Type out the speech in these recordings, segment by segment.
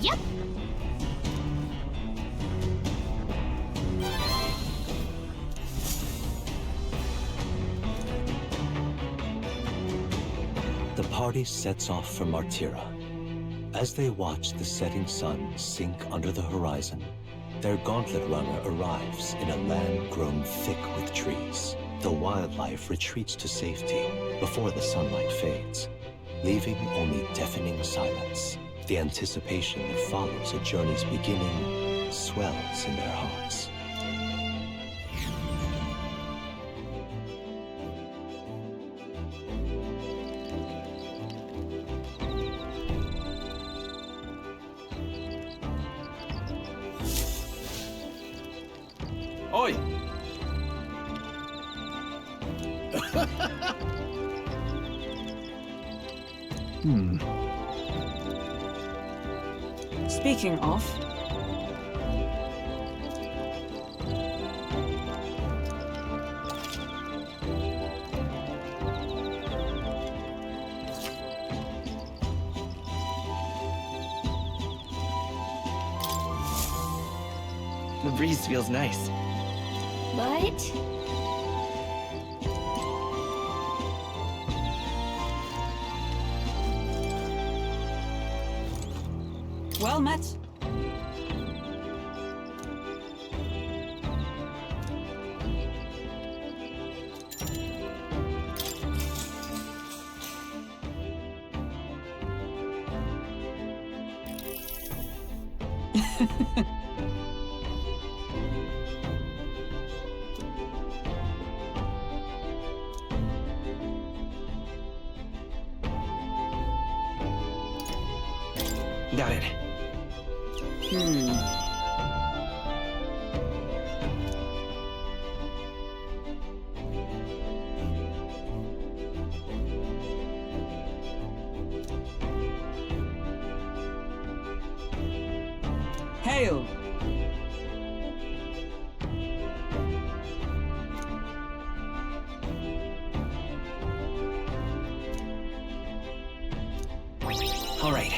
Yep. The party sets off for Martira. As they watch the setting sun sink under the horizon, their gauntlet runner arrives in a land grown thick with trees. The wildlife retreats to safety before the sunlight fades, leaving only deafening silence. The anticipation that follows a journey's beginning swells in their hearts. Oi! Speaking of, the breeze feels nice. What? well met. Got it. Hail! All right.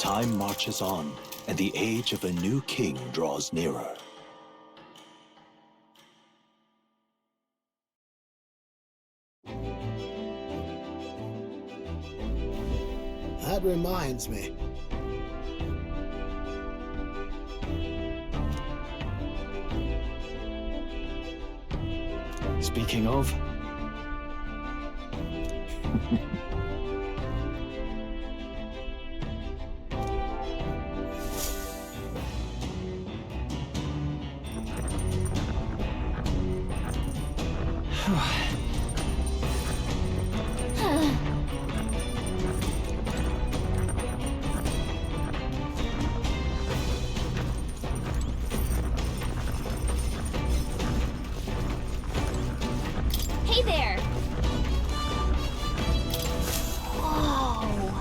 Time marches on, and the age of a new king draws nearer. That reminds me. Speaking of, Hey there! Whoa!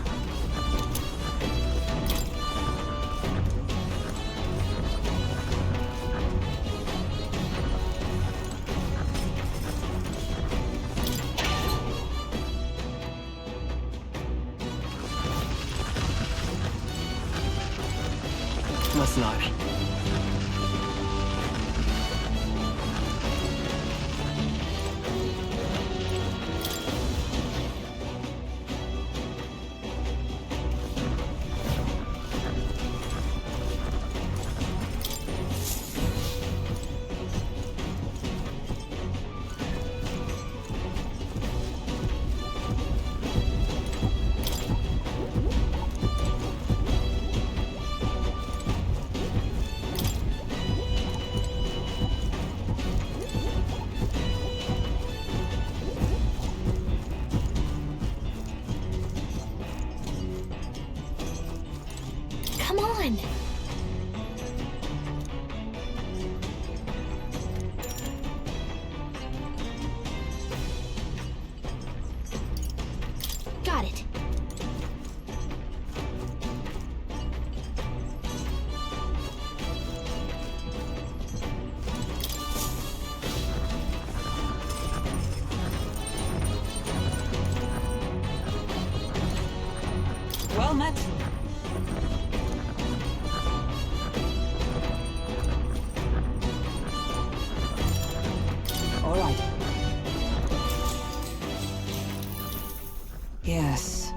must not. Come on! Got it. Well met. All right. Yes.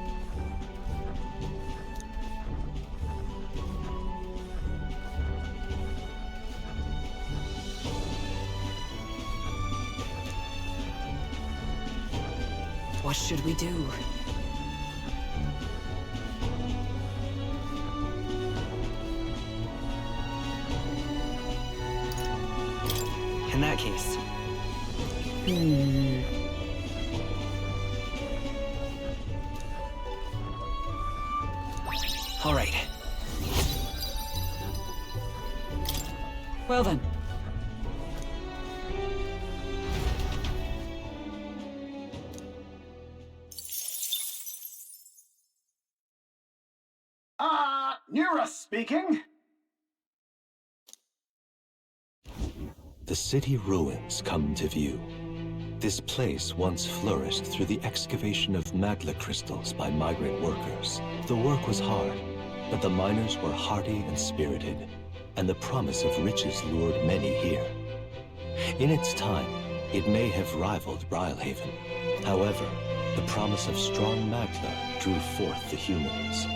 What should we do? In that case, all right. Well then. Nira speaking. The city ruins come to view. This place once flourished through the excavation of magma crystals by migrant workers. The work was hard, but the miners were hardy and spirited, and the promise of riches lured many here. In its time, it may have rivaled Brylehaven. However, the promise of strong magma drew forth the humans.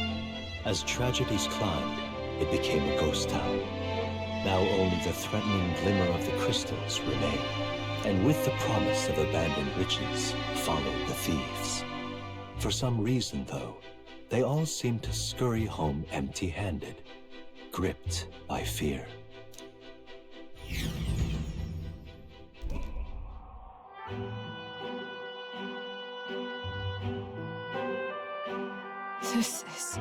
As tragedies climbed, it became a ghost town. Now only the threatening glimmer of the crystals remain. And with the promise of abandoned riches, followed the thieves. For some reason, though, they all seem to scurry home empty-handed, gripped by fear. This is...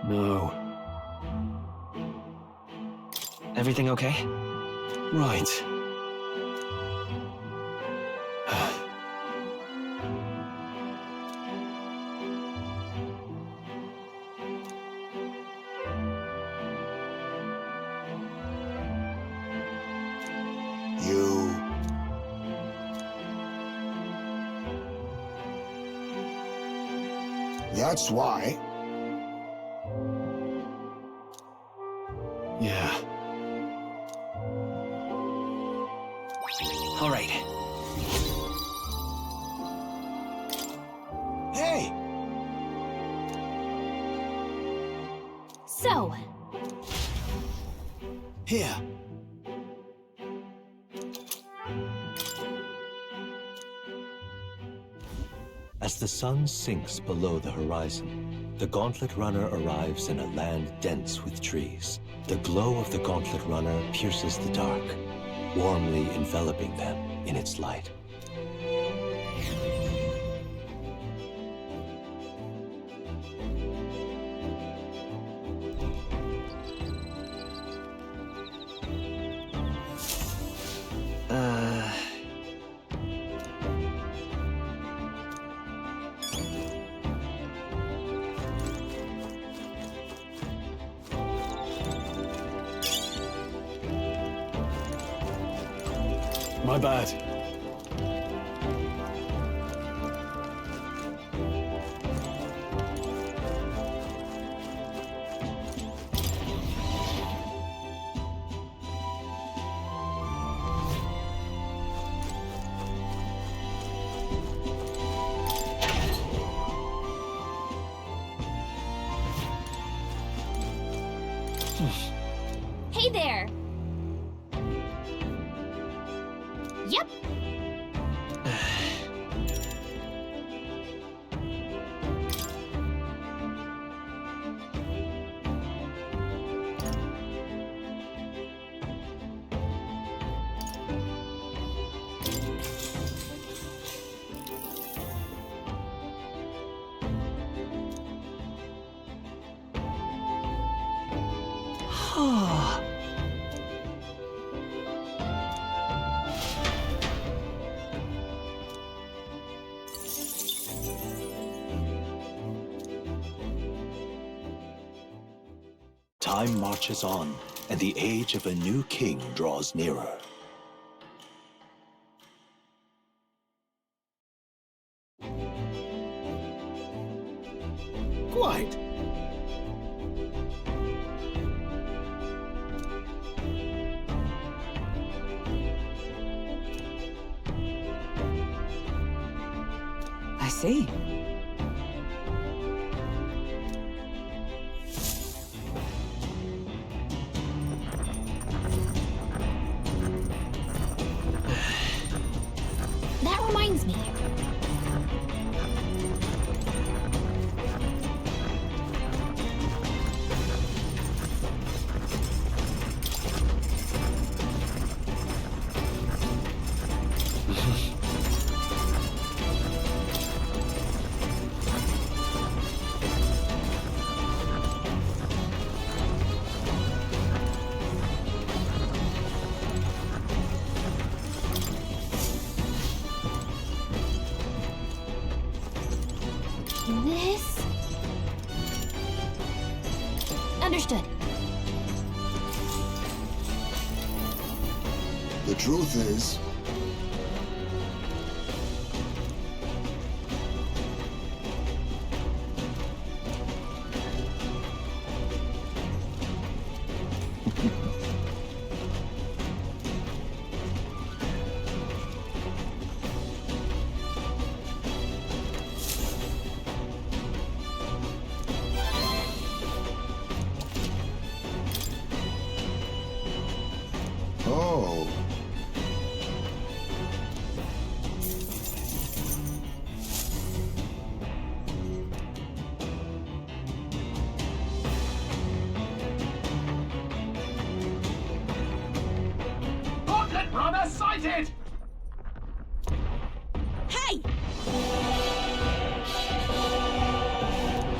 No. Everything okay? Right. You... That's why. Yeah. All right. Hey! So, Here. As the sun sinks below the horizon, the Gauntlet Runner arrives in a land dense with trees. The glow of the Gauntlet Runner pierces the dark, warmly enveloping them in its light. My bad. hey there! Yep, Time marches on, and the age of a new king draws nearer. Quite. I see. That reminds me. This? Understood. The truth is, oh, Gauntlet runner sighted! Hey!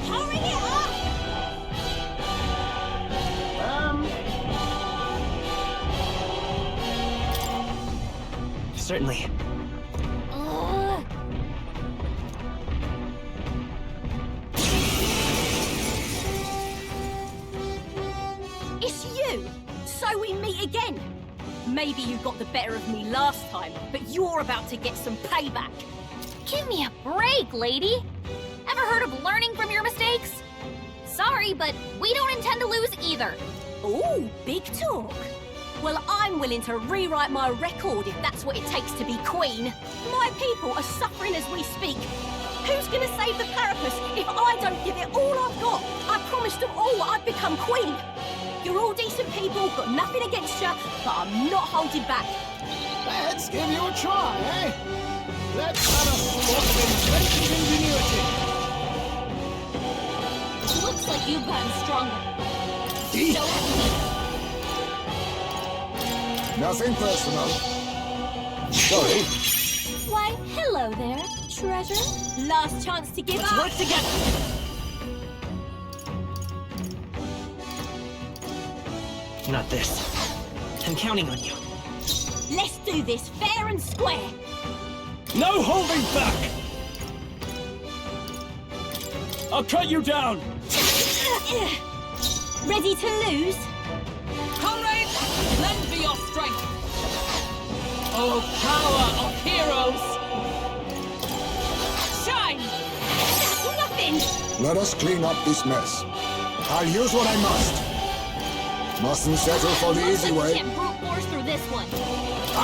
Hurry it up! Certainly. It's you! So we meet again! Maybe you got the better of me last time, but you're about to get some payback. Give me a break, lady! Ever heard of learning from your mistakes? Sorry, but we don't intend to lose either. Ooh, big talk. Well, I'm willing to rewrite my record if that's what it takes to be queen. My people are suffering as we speak. Who's gonna save the carapace if I don't give it all I've got? I promised them all I'd become queen. You're all decent people, got nothing against you, but I'm not holding back. Let's give you a try, eh? Let's have a sport of inventive ingenuity. Looks like you've gotten stronger. Eek. So have we. Nothing personal. Sorry. Why, hello there, treasure. Last chance to give Let's up. work together! Not this. I'm counting on you. Let's do this fair and square. No holding back! I'll cut you down! Ready to lose? Comrades, lend me your strength! Oh, power of heroes! Shine! That's nothing! Let us clean up this mess. I'll use what I must. Mustn't settle for the Looks easy like we way. can't brute force through this one.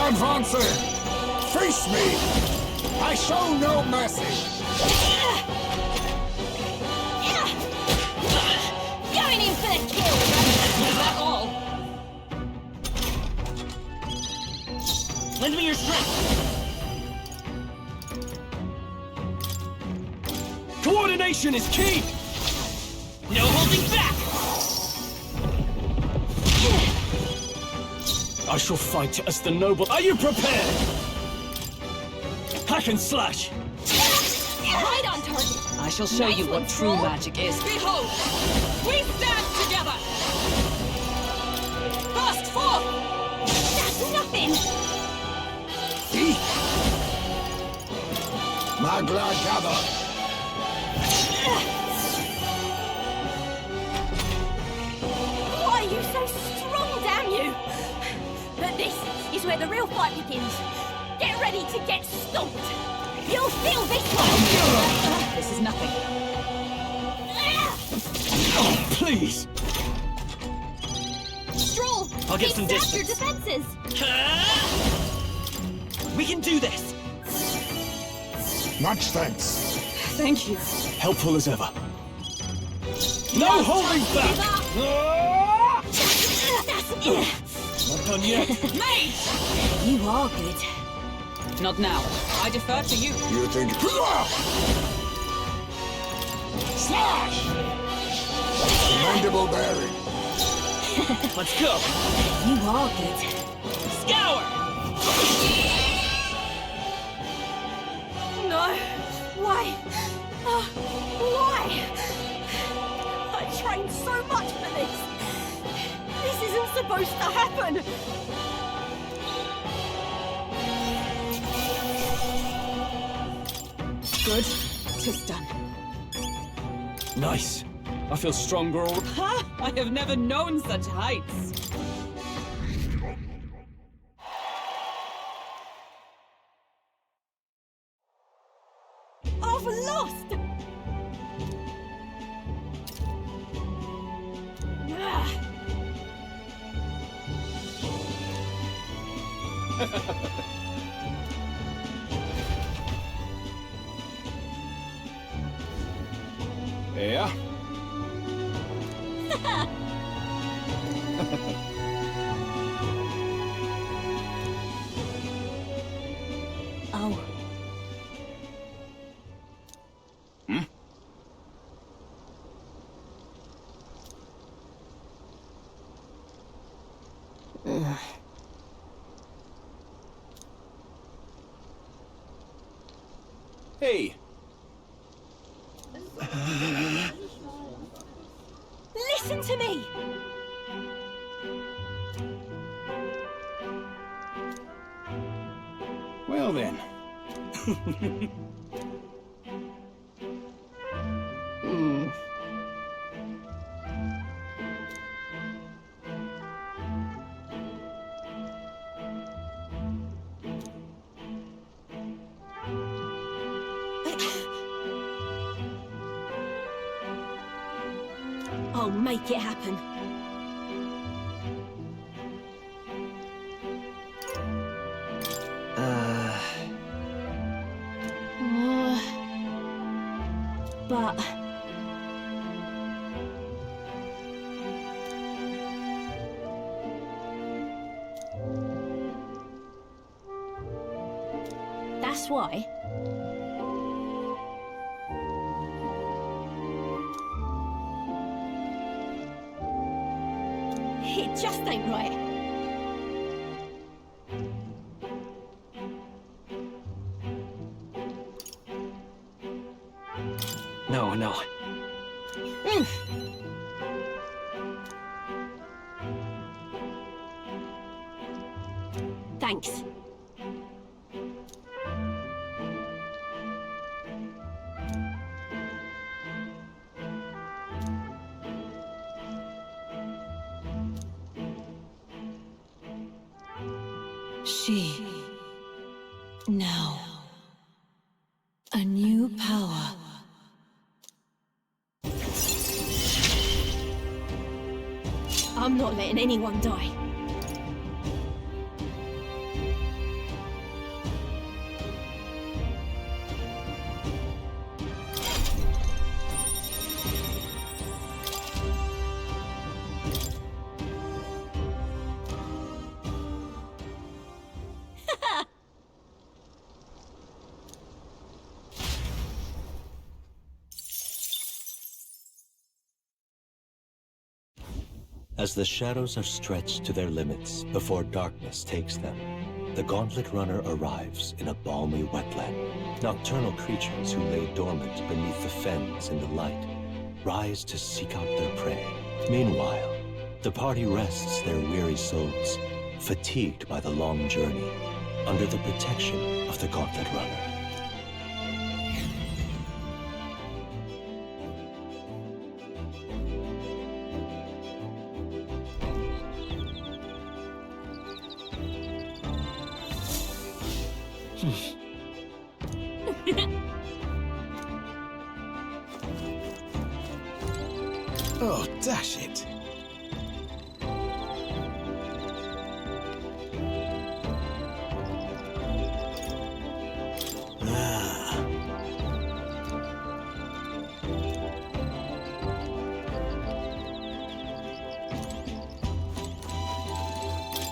Advancing! Face me! I show no mercy! Going in for the kill! Is that all? Lend me your strength! Coordination is key! No holding back! I shall fight as the noble. Are you prepared? Hack and slash! Right on target. I shall show Nice you one, what true Troll. magic is. Behold! We stand together! Burst forth! That's nothing! See? Magla gather! This is where the real fight begins. Get ready to get stomped. You'll feel this one. This is nothing. Oh, please! Stroll! I'll get some sap your distance. defenses! We can do this! Much thanks. Thank you. Helpful as ever. No holding back! Not done yet. Mage! You are good. Not now. I defer to you. You think... Slash! Commendable bearing. Let's go! You are good. Scour! No. Why? Why? I trained so much for this. This isn't supposed to happen. Good. 'Tis done. Nice. I feel stronger all... Ha! I have never known such heights. I've lost. Yeah? Oh. Hey! Listen to me. Well then. I'll make it happen. But... That's why. It just ain't right. No, no. Thanks. She. Now. A new power. I'm not letting anyone die. As the shadows are stretched to their limits before darkness takes them, the Gauntlet Runner arrives in a balmy wetland. Nocturnal creatures who lay dormant beneath the fens in the light rise to seek out their prey. Meanwhile, the party rests their weary souls, fatigued by the long journey, under the protection of the Gauntlet Runner. Oh, dash it.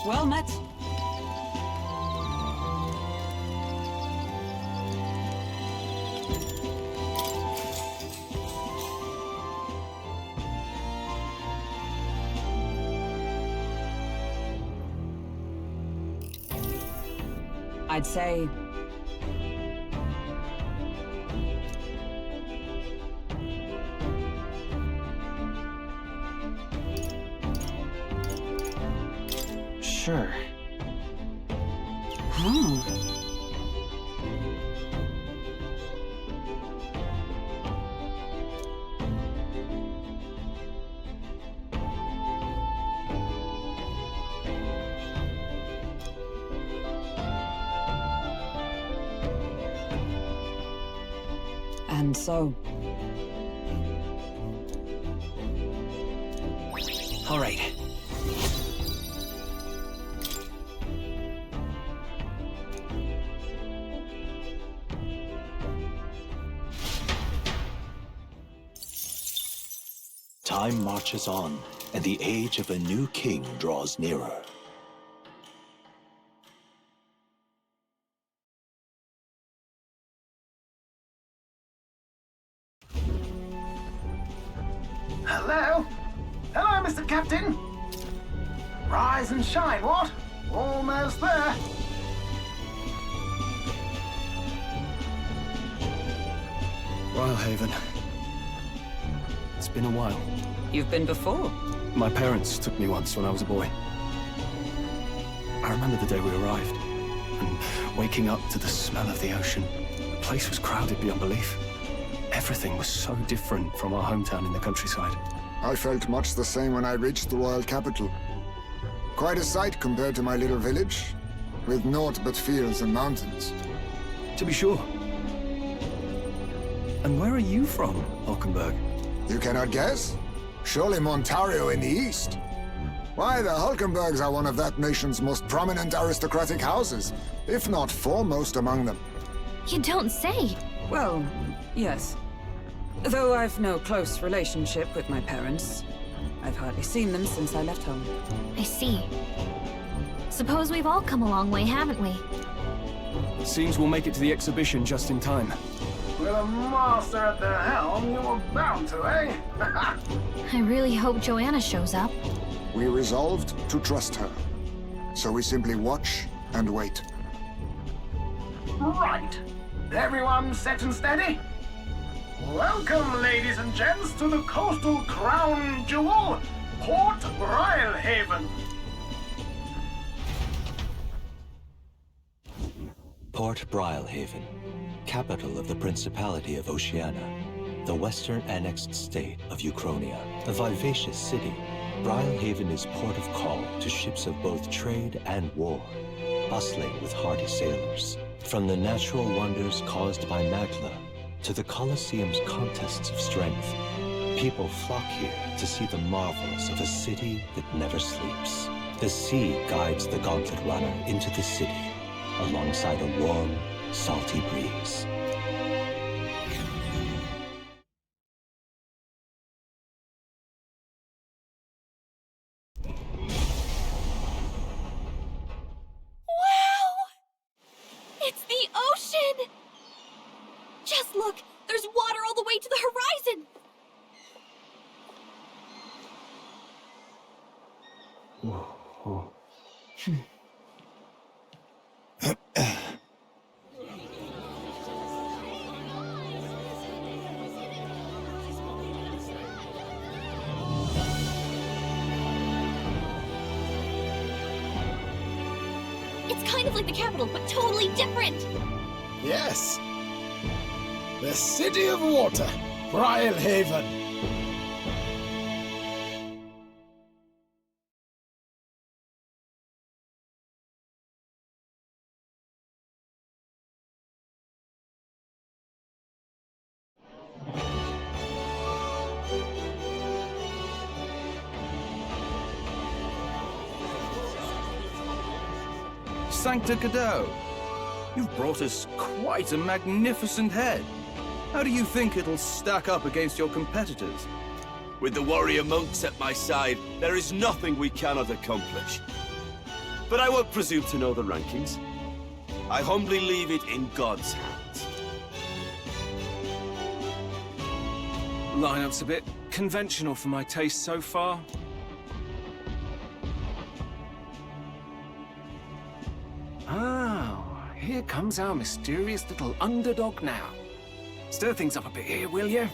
Well met. I'd say... Sure. And so... All right. Time marches on, and the age of a new king draws nearer. Hello? Hello, Mr. Captain. Rise and shine, what? Almost there. Haven. It's been a while. You've been before. My parents took me once when I was a boy. I remember the day we arrived, and waking up to the smell of the ocean. The place was crowded beyond belief. Everything was so different from our hometown in the countryside. I felt much the same when I reached the royal capital. Quite a sight compared to my little village, with naught but fields and mountains. To be sure. And where are you from, Hulkenberg? You cannot guess? Surely Montario in the east. Why, the Hulkenbergs are one of that nation's most prominent aristocratic houses, if not foremost among them. You don't say. Well, yes. Though I've no close relationship with my parents. I've hardly seen them since I left home. I see. Suppose we've all come a long way, haven't we? It seems we'll make it to the exhibition just in time. With a master at the helm, you were bound to, eh? I really hope Joanna shows up. We resolved to trust her. So we simply watch and wait. Right. Everyone set and steady? Welcome, ladies and gents, to the coastal crown jewel, Port Brilehaven. Port Brilehaven, capital of the Principality of Oceania, the western annexed state of Uchronia. A vivacious city, Brilehaven is port of call to ships of both trade and war, bustling with hardy sailors. From the natural wonders caused by Magla to the Colosseum's contests of strength, people flock here to see the marvels of a city that never sleeps. The sea guides the gauntlet runner into the city, alongside a warm, salty breeze. Wow! It's the ocean! Just look! There's water all the way to the horizon! It's kind of like the capital, but totally different. Yes. The City of Water, Brilehaven. Sancta Cadeau. You've brought us quite a magnificent head. How do you think it'll stack up against your competitors? With the warrior monks at my side, there is nothing we cannot accomplish. But I won't presume to know the rankings. I humbly leave it in God's hands. Lineup's a bit conventional for my taste so far. Oh, here comes our mysterious little underdog now. Stir things up a bit here, will you?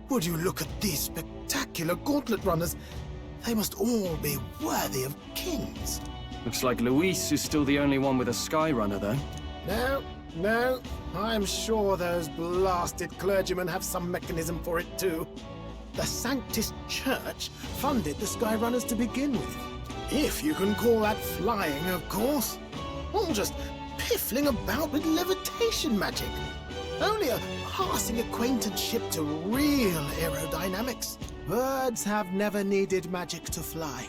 Would you look at these spectacular gauntlet runners? They must all be worthy of kings. Looks like Luis is still the only one with a sky runner, though. No. I'm sure those blasted clergymen have some mechanism for it too. The Sanctist Church funded the Skyrunners to begin with. If you can call that flying, of course. All just piffling about with levitation magic. Only a passing acquaintanceship to real aerodynamics. Birds have never needed magic to fly.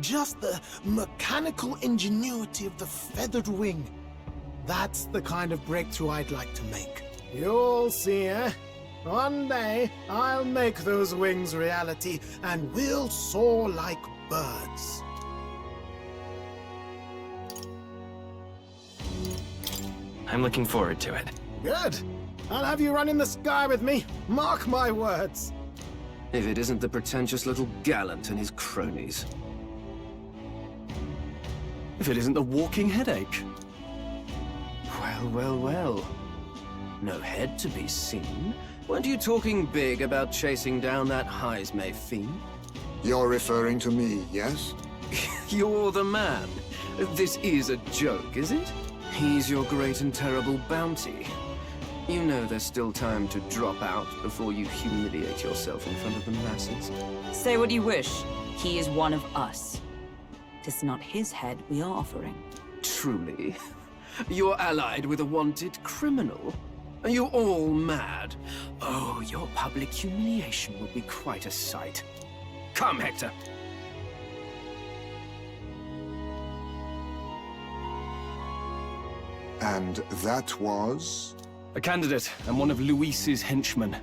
Just the mechanical ingenuity of the feathered wing. That's the kind of breakthrough I'd like to make. You'll see, eh? One day, I'll make those wings reality, and we'll soar like birds. I'm looking forward to it. Good. I'll have you run in the sky with me. Mark my words. If it isn't the pretentious little gallant and his cronies. If it isn't the walking headache. Well. No head to be seen. Weren't you talking big about chasing down that Heismay fiend? You're referring to me, yes? You're the man. This is a joke, is it? He's your great and terrible bounty. You know there's still time to drop out before you humiliate yourself in front of the masses. Say what you wish. He is one of us. Tis not his head we are offering. Truly? You're allied with a wanted criminal? Are you all mad? Oh, your public humiliation will be quite a sight. Come, Hector. And that was? A candidate and one of Luis's henchmen.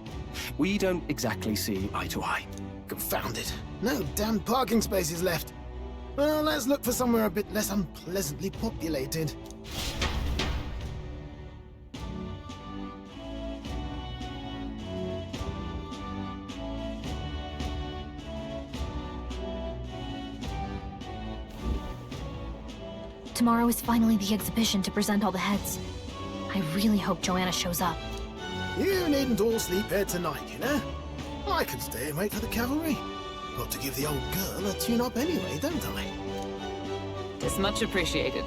We don't exactly see eye to eye. Confound it. No damn parking spaces left. Well, let's look for somewhere a bit less unpleasantly populated. Tomorrow is finally the exhibition to present all the heads. I really hope Joanna shows up. You needn't all sleep here tonight, you know? I can stay and wait for the cavalry. Got to give the old girl a tune-up anyway, don't I? Tis much appreciated.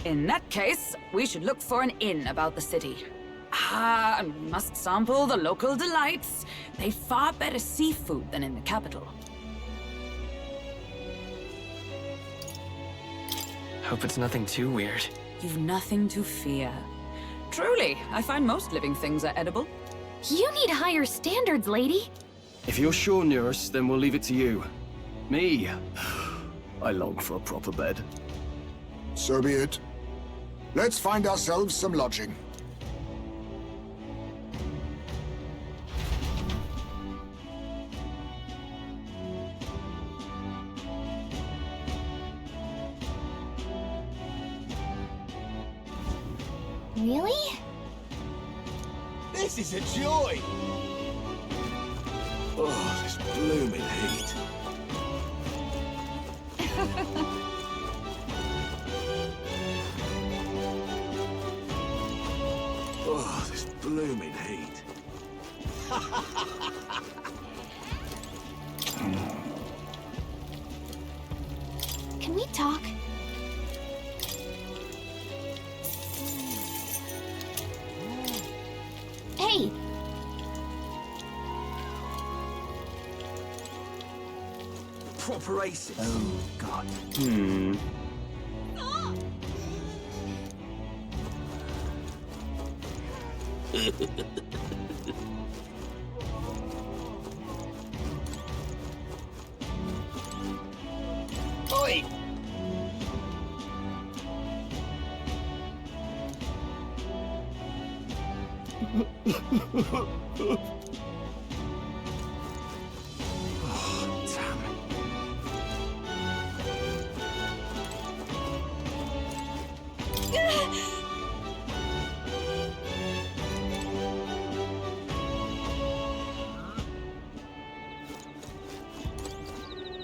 In that case, we should look for an inn about the city. And we must sample the local delights. They've far better seafood than in the capital. Hope it's nothing too weird. You've nothing to fear. Truly, I find most living things are edible. You need higher standards, lady. If you're sure, Nurse, then we'll leave it to you. Me, I long for a proper bed. So be it. Let's find ourselves some lodging. Really? This is a joy! Oh, this blooming heat. Oh, this blooming heat. Can we talk? Hey! Proper aces. Oh, God. Oi! Oh, damn.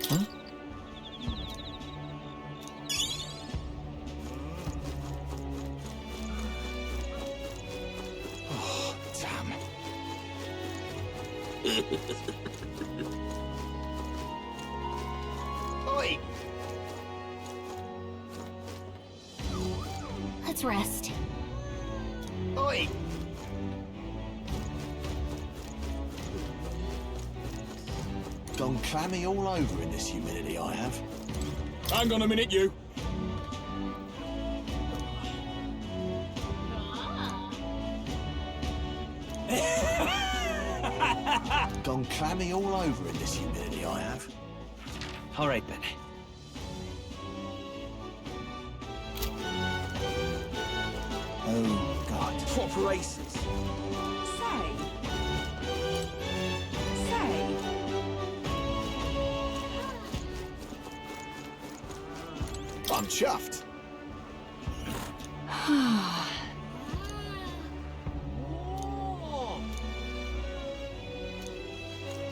Huh? Oh, damn. Oi! Let's rest. Oi! Gone clammy all over in this humidity, I have. Hang on a minute, you. Gone clammy all over in this humidity, I have. All right, then. Oh, God. Proper aces. Say. I'm chuffed.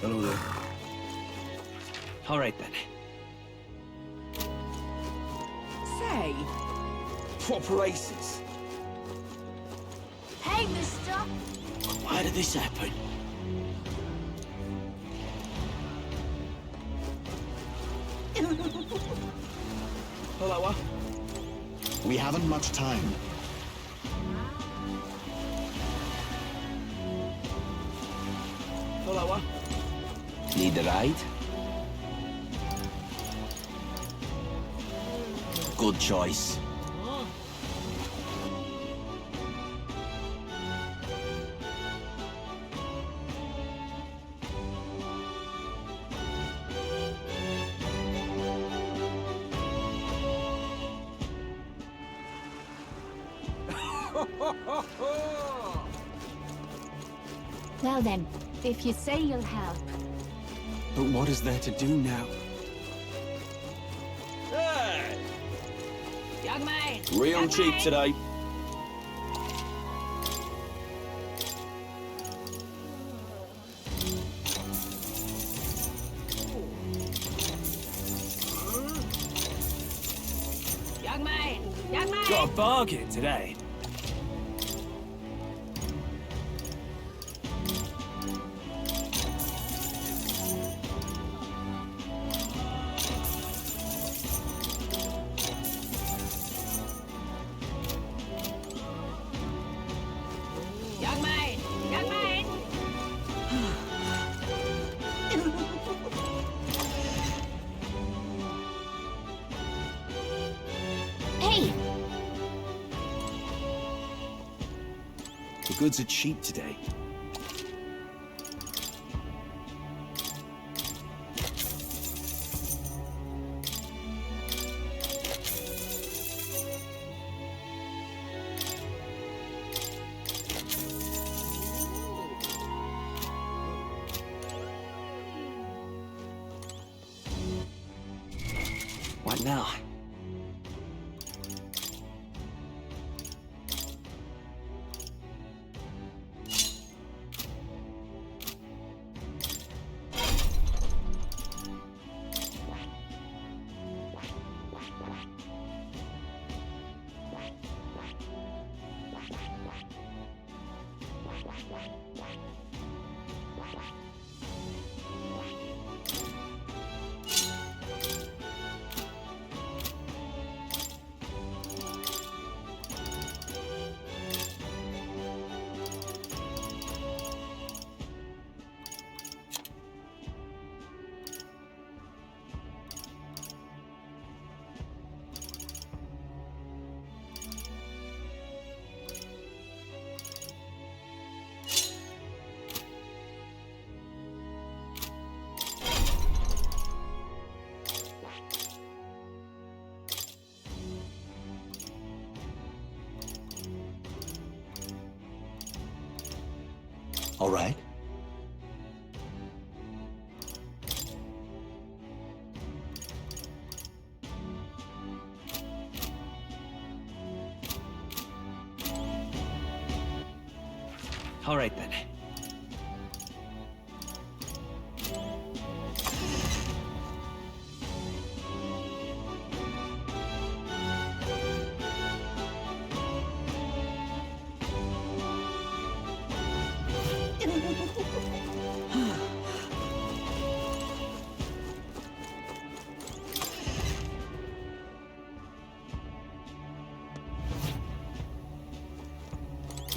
Hello there. All right, then. Say. Proper aces. Hey, mister! Why did this happen? Hello, We haven't much time. Hello, Need a ride? Good choice. Well then, if you say you'll help. But what is there to do now? Hey! Young man. Real cheap today. Young man. Young man. Got a bargain today. Young man. Young man. Hey! The goods are cheap today. What now? All right? All right then.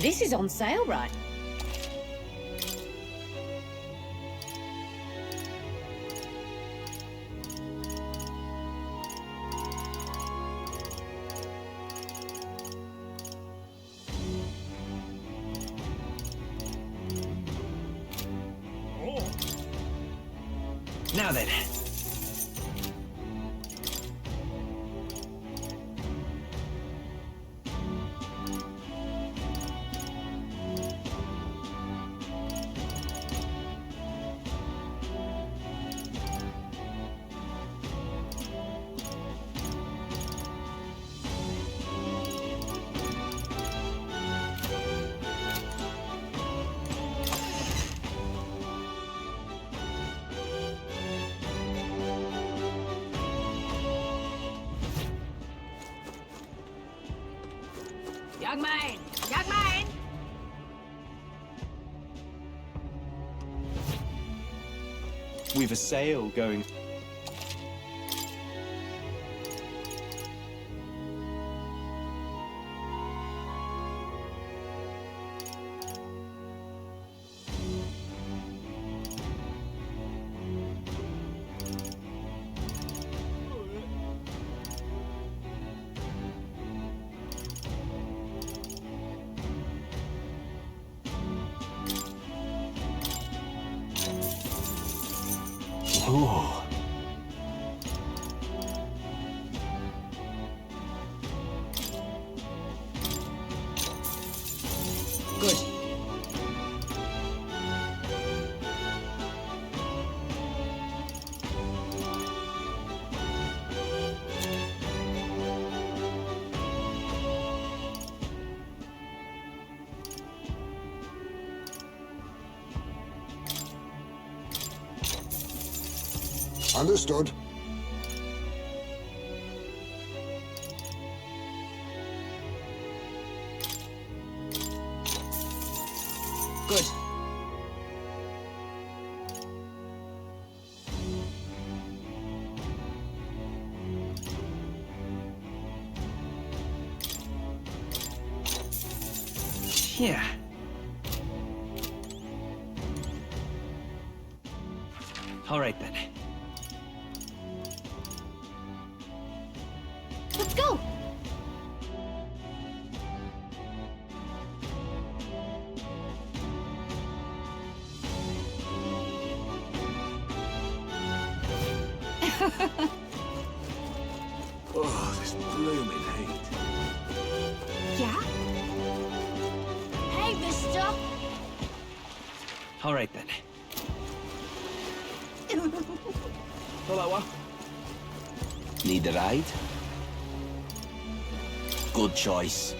This is on sale, right? Now then. Young man! Young man! We've a sale going. Ooh. Good. Understood. Good. Yeah. All right then. Let's go! Oh, this blooming heat. Yeah? Hey, mister! All right then. Hello. Need a ride? Good choice.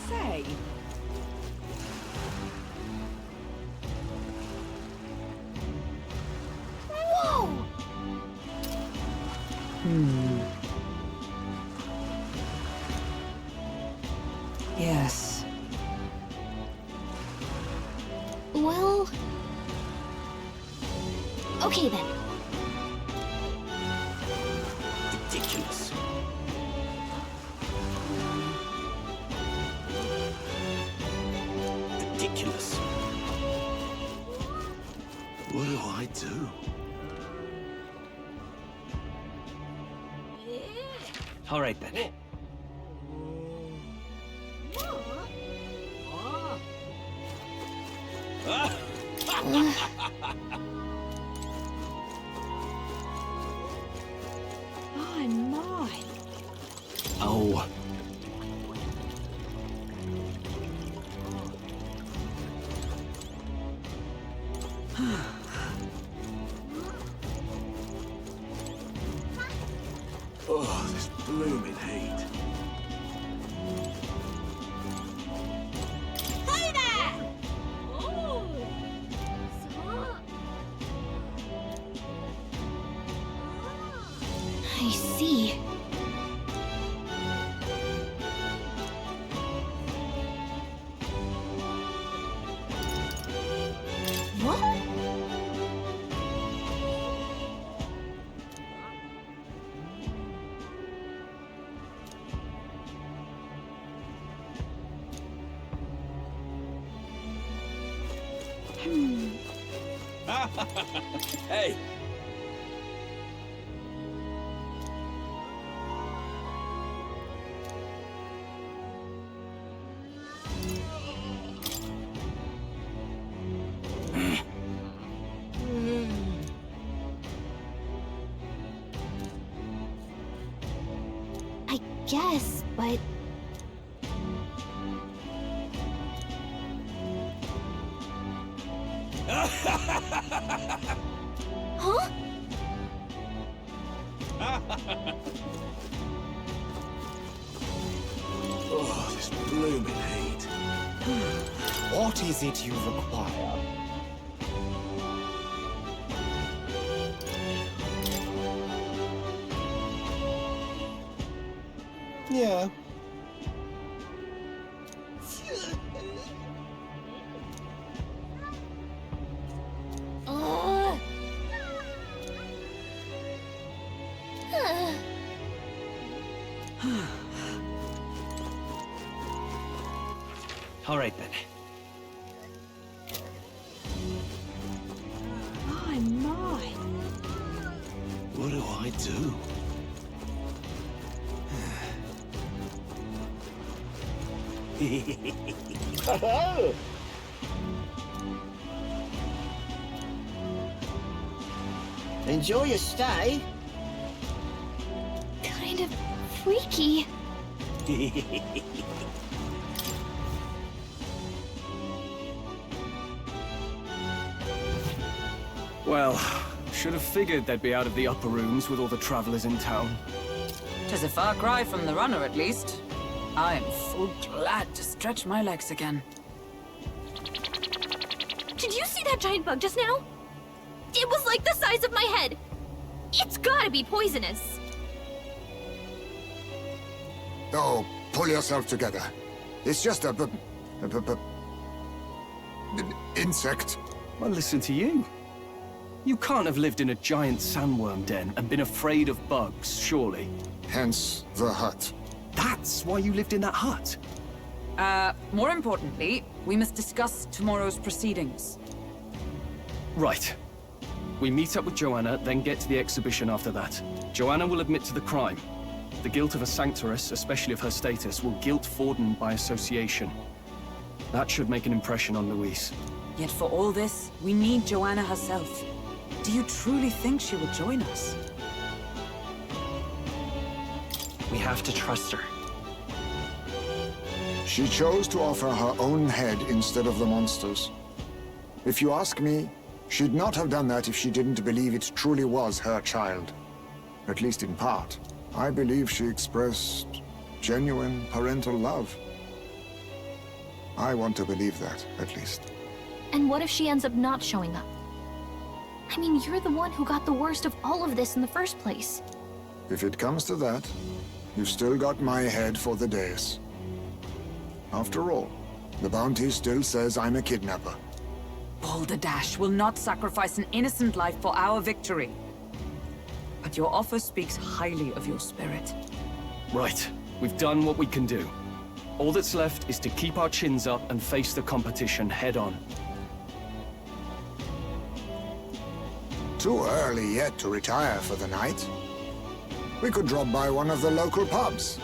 Say, Whoa! yes. Well... Okay then. Ridiculous. Ridiculous. What do I do? All right then. My, my. Oh. Oh, this blooming heat. Hey there! Oh. I see. What? Hey! I guess, but... Huh? Oh, this blooming heat. What is it you require? Yeah. All right, then. My, my. What do I do? Enjoy your stay. Kind of freaky. Well, should have figured they'd be out of the upper rooms with all the travelers in town. 'Tis a far cry from the runner, at least. I am full glad to stretch my legs again. Did you see that giant bug just now? It was like the size of my head. It's gotta be poisonous. Oh, pull yourself together. It's just an insect. Well, listen to you. You can't have lived in a giant sandworm den and been afraid of bugs, surely. Hence the hut. That's why you lived in that hut. More importantly, we must discuss tomorrow's proceedings. Right. We meet up with Joanna, then get to the exhibition after that. Joanna will admit to the crime. The guilt of a sanctoress, especially of her status, will guilt Forden by association. That should make an impression on Louise. Yet for all this, we need Joanna herself. Do you truly think she will join us? We have to trust her. She chose to offer her own head instead of the monster's. If you ask me, she'd not have done that if she didn't believe it truly was her child. At least in part. I believe she expressed genuine parental love. I want to believe that, at least. And what if she ends up not showing up? I mean, you're the one who got the worst of all of this in the first place. If it comes to that, you've still got my head for the dais. After all, the bounty still says I'm a kidnapper. Balderdash will not sacrifice an innocent life for our victory. But your offer speaks highly of your spirit. Right. We've done what we can do. All that's left is to keep our chins up and face the competition head-on. Too early yet to retire for the night. We could drop by one of the local pubs.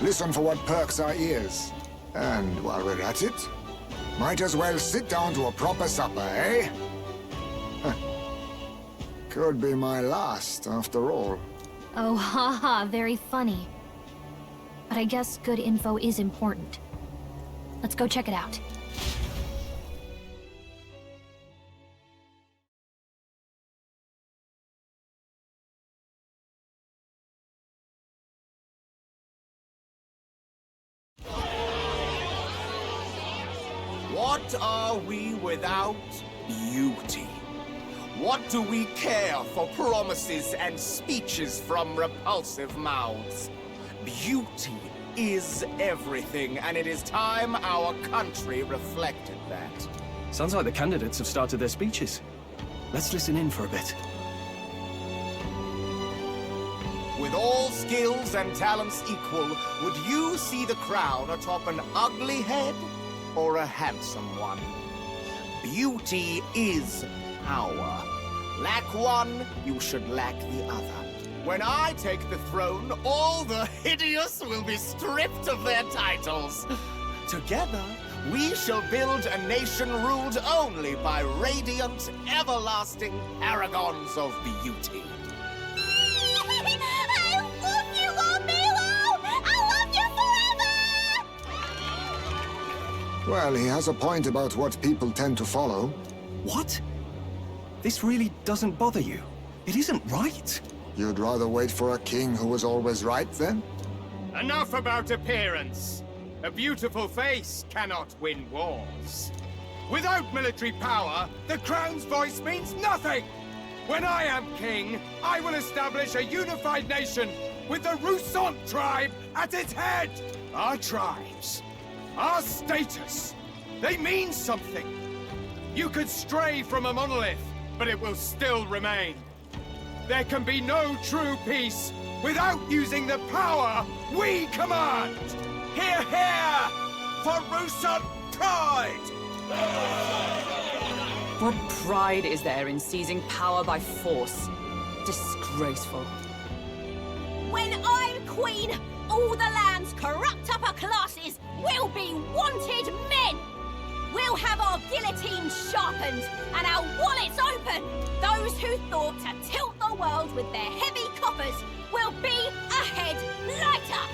Listen for what perks our ears. And while we're at it, might as well sit down to a proper supper, eh? Could be my last, after all. Oh, haha, very funny. But I guess good info is important. Let's go check it out. What are we without beauty? What do we care for promises and speeches from repulsive mouths? Beauty is everything, and it is time our country reflected that. Sounds like the candidates have started their speeches. Let's listen in for a bit. With all skills and talents equal, would you see the crown atop an ugly head or a handsome one? Beauty is power. Lack one, you should lack the other. When I take the throne, all the hideous will be stripped of their titles. Together, we shall build a nation ruled only by radiant, everlasting paragons of beauty. I love you, Lord I love you forever! Well, he has a point about what people tend to follow. What? This really doesn't bother you? It isn't right. You'd rather wait for a king who was always right, then? Enough about appearance. A beautiful face cannot win wars. Without military power, the crown's voice means nothing! When I am king, I will establish a unified nation with the Rousant tribe at its head! Our tribes, our status, they mean something. You could stray from a monolith, but it will still remain. There can be no true peace without using the power we command! Hear, hear! For Rousant pride! What pride is there in seizing power by force? Disgraceful. When I'm queen, all the land's corrupt upper classes will be wanted men! We'll have our guillotines sharpened and our wallets open! Those who thought to tilt the world with their heavy coffers will be a head lighter!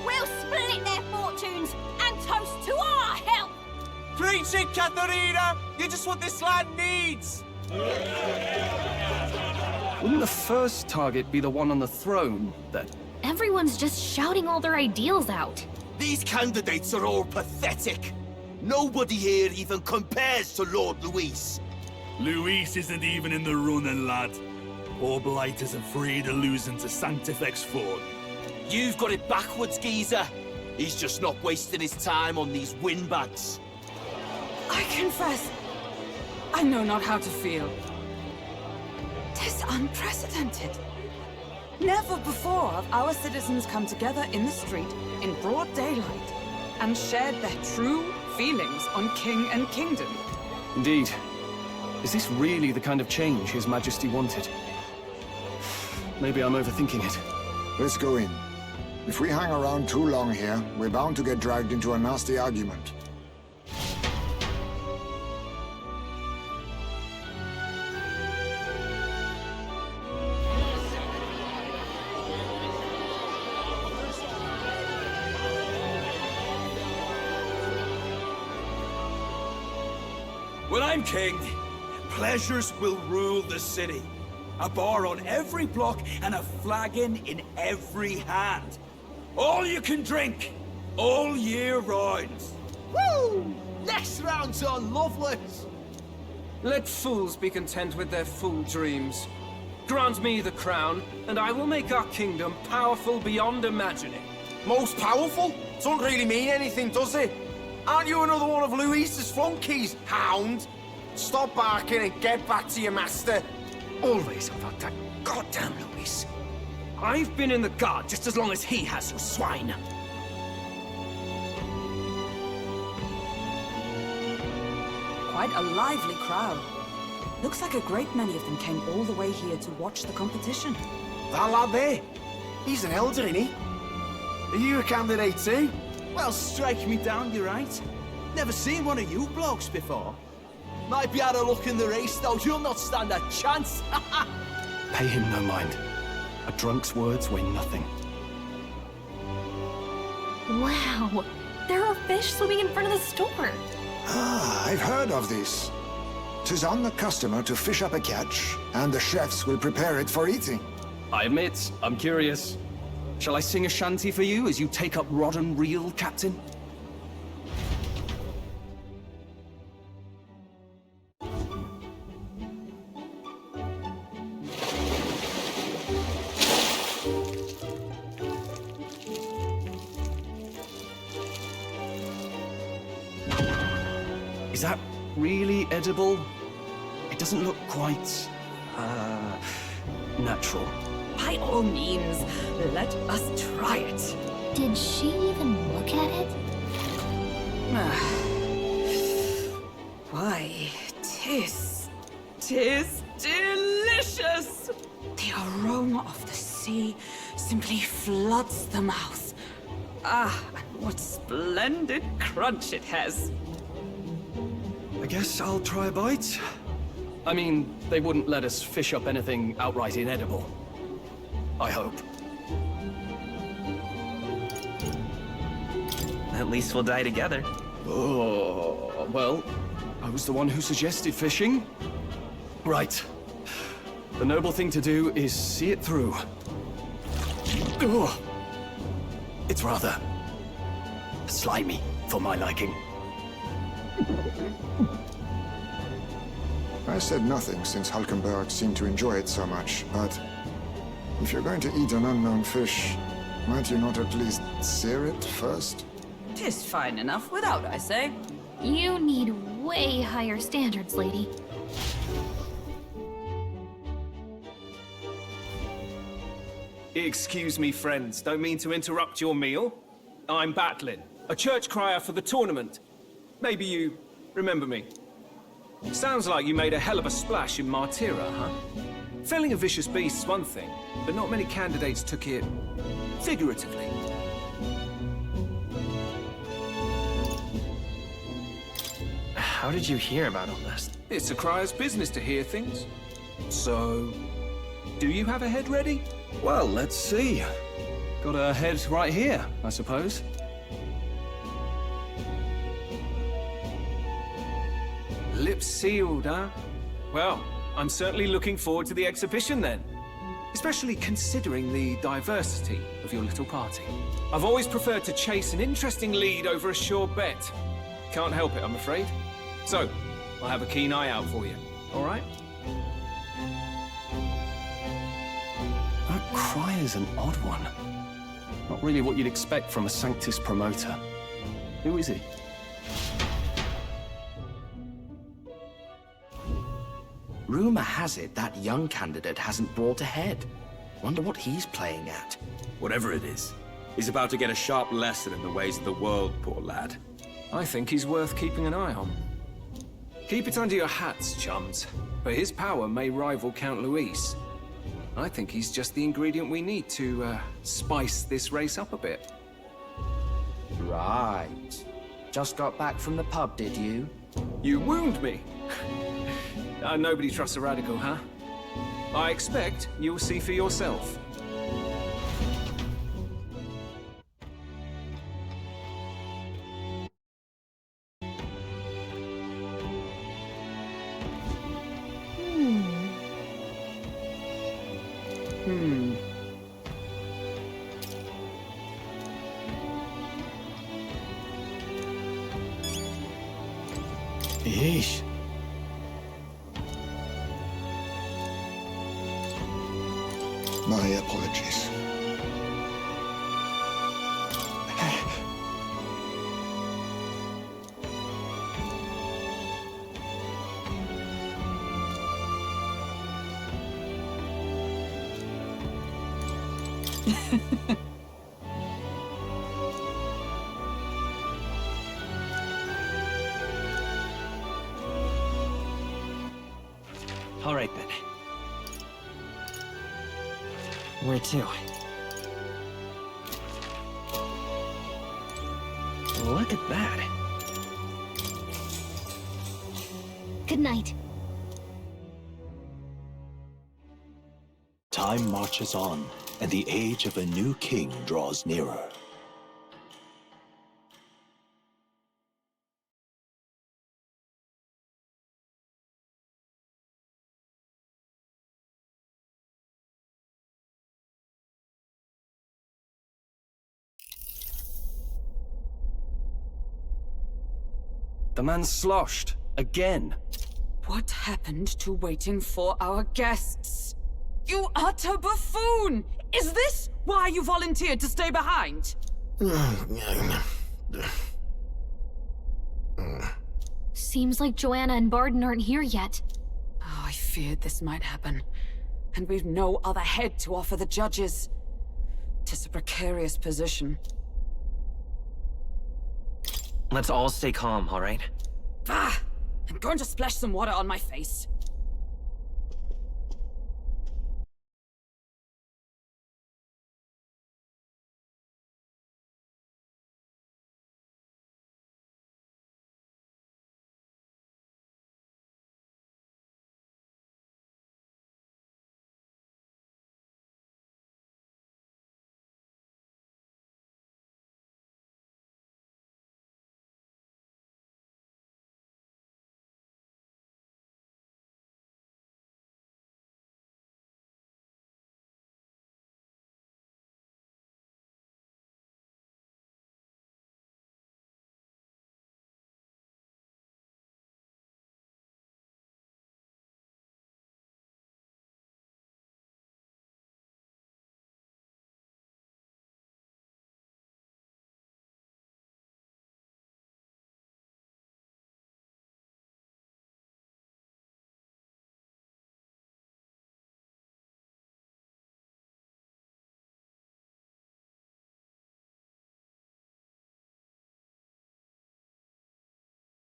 We'll split their fortunes and toast to our health! Preach it, Katharina! You're just what this land needs! Wouldn't the first target be the one on the throne, then? Everyone's just shouting all their ideals out. These candidates are all pathetic. Nobody here even compares to Lord Luis. Luis isn't even in the running, lad. Poor Blight is afraid of losing to Sanctifex Ford. You've got it backwards, geezer. He's just not wasting his time on these windbags. I confess, I know not how to feel. 'Tis unprecedented. Never before have our citizens come together in the street in broad daylight and shared their true feelings on king and kingdom. Indeed. Is this really the kind of change His Majesty wanted? Maybe I'm overthinking it. Let's go in. If we hang around too long here, we're bound to get dragged into a nasty argument. When I'm king, pleasures will rule the city. A bar on every block and a flagon in every hand. All you can drink, all year round. Woo! Next round's on Loveless! Let fools be content with their fool dreams. Grant me the crown, and I will make our kingdom powerful beyond imagining. Most powerful? Doesn't really mean anything, does it? Aren't you another one of Luis's flunkies, hound? Stop barking and get back to your master. Always about that goddamn Luis. I've been in the guard just as long as he has, you swine. Quite a lively crowd. Looks like a great many of them came all the way here to watch the competition. That lad there, he's an elder, isn't he? Are you a candidate too? Well, strike me down, you're right. Never seen one of you blokes before. Might be out of luck in the race, though. You'll not stand a chance. Pay him no mind. A drunk's words weigh nothing. Wow, there are fish swimming in front of the store. Ah, I've heard of this. 'Tis on the customer to fish up a catch, and the chefs will prepare it for eating. I admit, I'm curious. Shall I sing a shanty for you as you take up rod and reel, Captain? Is that really edible? It doesn't look quite, natural. By all means, let us try it. Did she even look at it? Why, tis delicious! The aroma of the sea simply floods the mouth. Ah, and what splendid crunch it has. I guess I'll try a bite. I mean, they wouldn't let us fish up anything outright inedible. I hope. At least we'll die together. Oh, well, I was the one who suggested fishing. Right. The noble thing to do is see it through. Oh, it's rather slimy for my liking. I said nothing since Hulkenberg seemed to enjoy it so much, but if you're going to eat an unknown fish, might you not at least sear it first? 'Tis fine enough without, I say. You need way higher standards, lady. Excuse me, friends. Don't mean to interrupt your meal. I'm Batlin, a church crier for the tournament. Maybe you remember me. Sounds like you made a hell of a splash in Martira, huh? Felling a vicious beast's one thing, but not many candidates took it figuratively. How did you hear about all this? It's a crier's business to hear things. So, do you have a head ready? Well, let's see. Got a head right here, I suppose. Lips sealed, huh? Well, I'm certainly looking forward to the exhibition then. Especially considering the diversity of your little party. I've always preferred to chase an interesting lead over a sure bet. Can't help it, I'm afraid. So, I'll have a keen eye out for you, all right? That crier's an odd one. Not really what you'd expect from a Sanctus promoter. Who is he? Rumor has it that young candidate hasn't brought ahead. Wonder what he's playing at. Whatever it is, he's about to get a sharp lesson in the ways of the world, poor lad. I think he's worth keeping an eye on. Keep it under your hats, chums, but his power may rival Count Luis. I think he's just the ingredient we need to, spice this race up a bit. Right. Just got back from the pub, did you? You wound me! Nobody trusts a radical, huh? I expect you'll see for yourself. Yeesh. My apologies. All right, then. Where to? Look at that. Good night. Time marches on, and the age of a new king draws nearer. The man sloshed. Again. What happened to waiting for our guests? You utter buffoon! Is this why you volunteered to stay behind? Seems like Joanna and Barden aren't here yet. Oh, I feared this might happen. And we've no other head to offer the judges. 'Tis a precarious position. Let's all stay calm, all right? Ah! I'm going to splash some water on my face.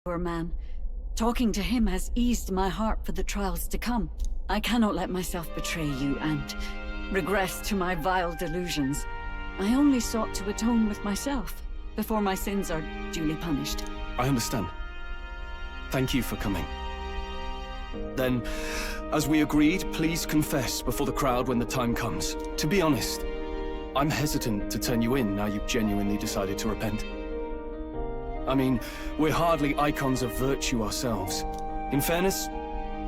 Poor man. Talking to him has eased my heart for the trials to come. I cannot let myself betray you and regress to my vile delusions. I only sought to atone with myself before my sins are duly punished. I understand. Thank you for coming. Then, as we agreed, please confess before the crowd when the time comes. To be honest, I'm hesitant to turn you in now you've genuinely decided to repent. I mean, we're hardly icons of virtue ourselves. In fairness,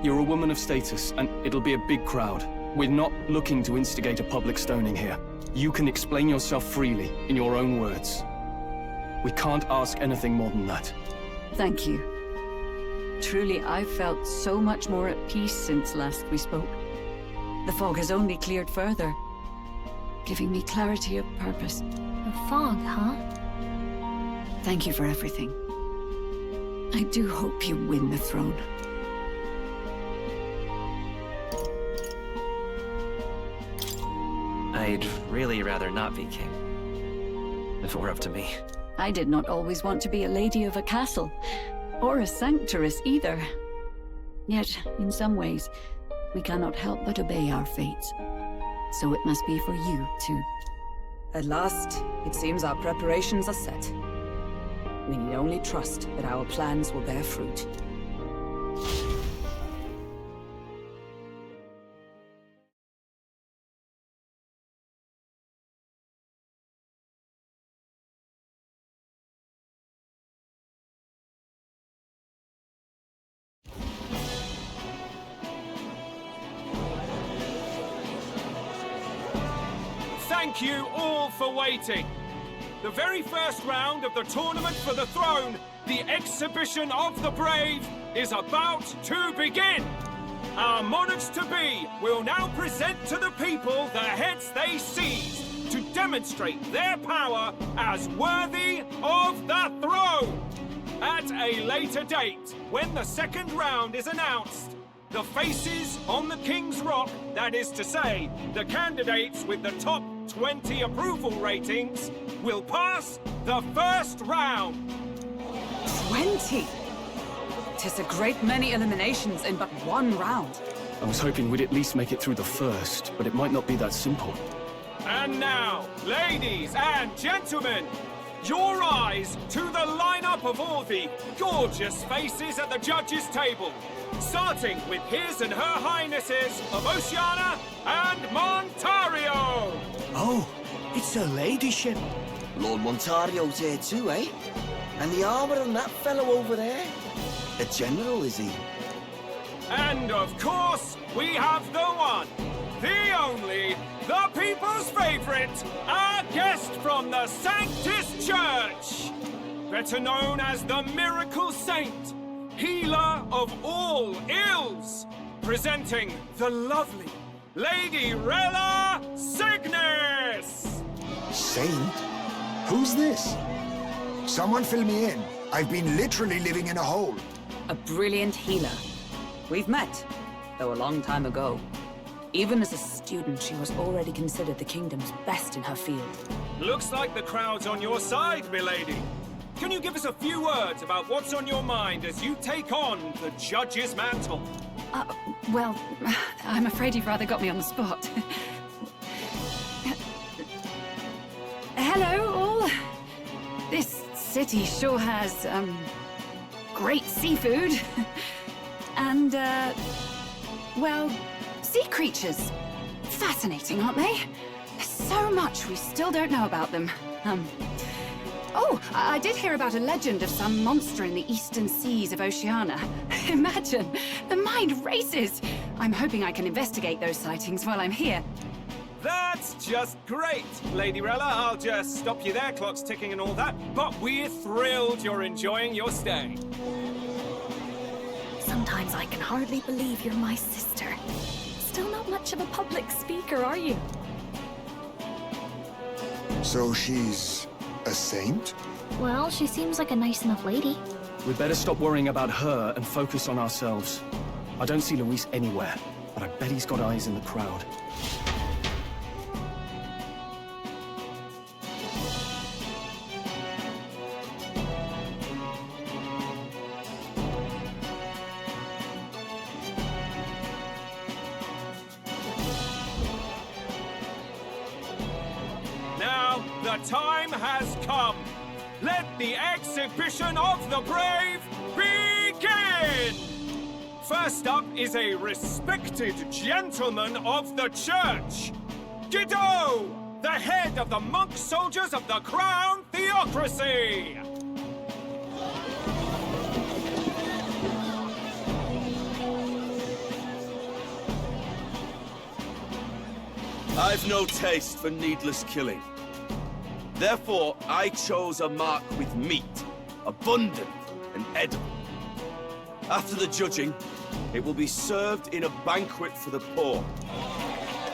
you're a woman of status, and it'll be a big crowd. We're not looking to instigate a public stoning here. You can explain yourself freely, in your own words. We can't ask anything more than that. Thank you. Truly, I've felt so much more at peace since last we spoke. The fog has only cleared further, giving me clarity of purpose. The fog, huh? Thank you for everything. I do hope you win the throne. I'd really rather not be king, if it were up to me. I did not always want to be a lady of a castle, or a sanctuaress either. Yet, in some ways, we cannot help but obey our fates. So it must be for you, too. At last, it seems our preparations are set. We need only trust that our plans will bear fruit. Thank you all for waiting. The very first round of the tournament for the throne, the exhibition of the brave, is about to begin. Our monarchs-to-be will now present to the people the heads they seized to demonstrate their power as worthy of the throne. At a later date, when the second round is announced, the faces on the King's Rock, that is to say, the candidates with the top 20 approval ratings, will pass the first round. 20? 'Tis a great many eliminations in but one round. I was hoping we'd at least make it through the first, but it might not be that simple. And now, ladies and gentlemen, your eyes to the lineup of all the gorgeous faces at the judges' table, starting with His and Her Highnesses of Oceania and Montario. Oh, it's her ladyship. Lord Montario's here too, eh? And the armor on that fellow over there? A general, is he? And of course, we have the one, the only, the people's favorite, our guest from the Sanctus Church, better known as the Miracle Saint, healer of all ills, presenting the lovely Lady Rella Cygnus! Saint? Who's this? Someone fill me in. I've been literally living in a hole. A brilliant healer. We've met, though a long time ago. Even as a student, she was already considered the kingdom's best in her field. Looks like the crowd's on your side, milady. Can you give us a few words about what's on your mind as you take on the judge's mantle? Well, I'm afraid you've rather got me on the spot. Hello, all. This city sure has, great seafood. And, well, sea creatures. Fascinating, aren't they? There's so much we still don't know about them. Oh, I did hear about a legend of some monster in the eastern seas of Oceania. Imagine, the mind races. I'm hoping I can investigate those sightings while I'm here. That's just great, Lady Rella. I'll just stop you there, clock's ticking and all that. But we're thrilled you're enjoying your stay. Sometimes I can hardly believe you're my sister. Still not much of a public speaker, are you? So she's a saint? Well, she seems like a nice enough lady. We'd better stop worrying about her and focus on ourselves. I don't see Luis anywhere, but I bet he's got eyes in the crowd. Now, the time has come. Let the exhibition of the brave begin! First up is a respected gentleman of the church, Guido, the head of the monk soldiers of the Crown Theocracy! I've no taste for needless killing. Therefore, I chose a mark with meat, abundant and edible. After the judging, it will be served in a banquet for the poor.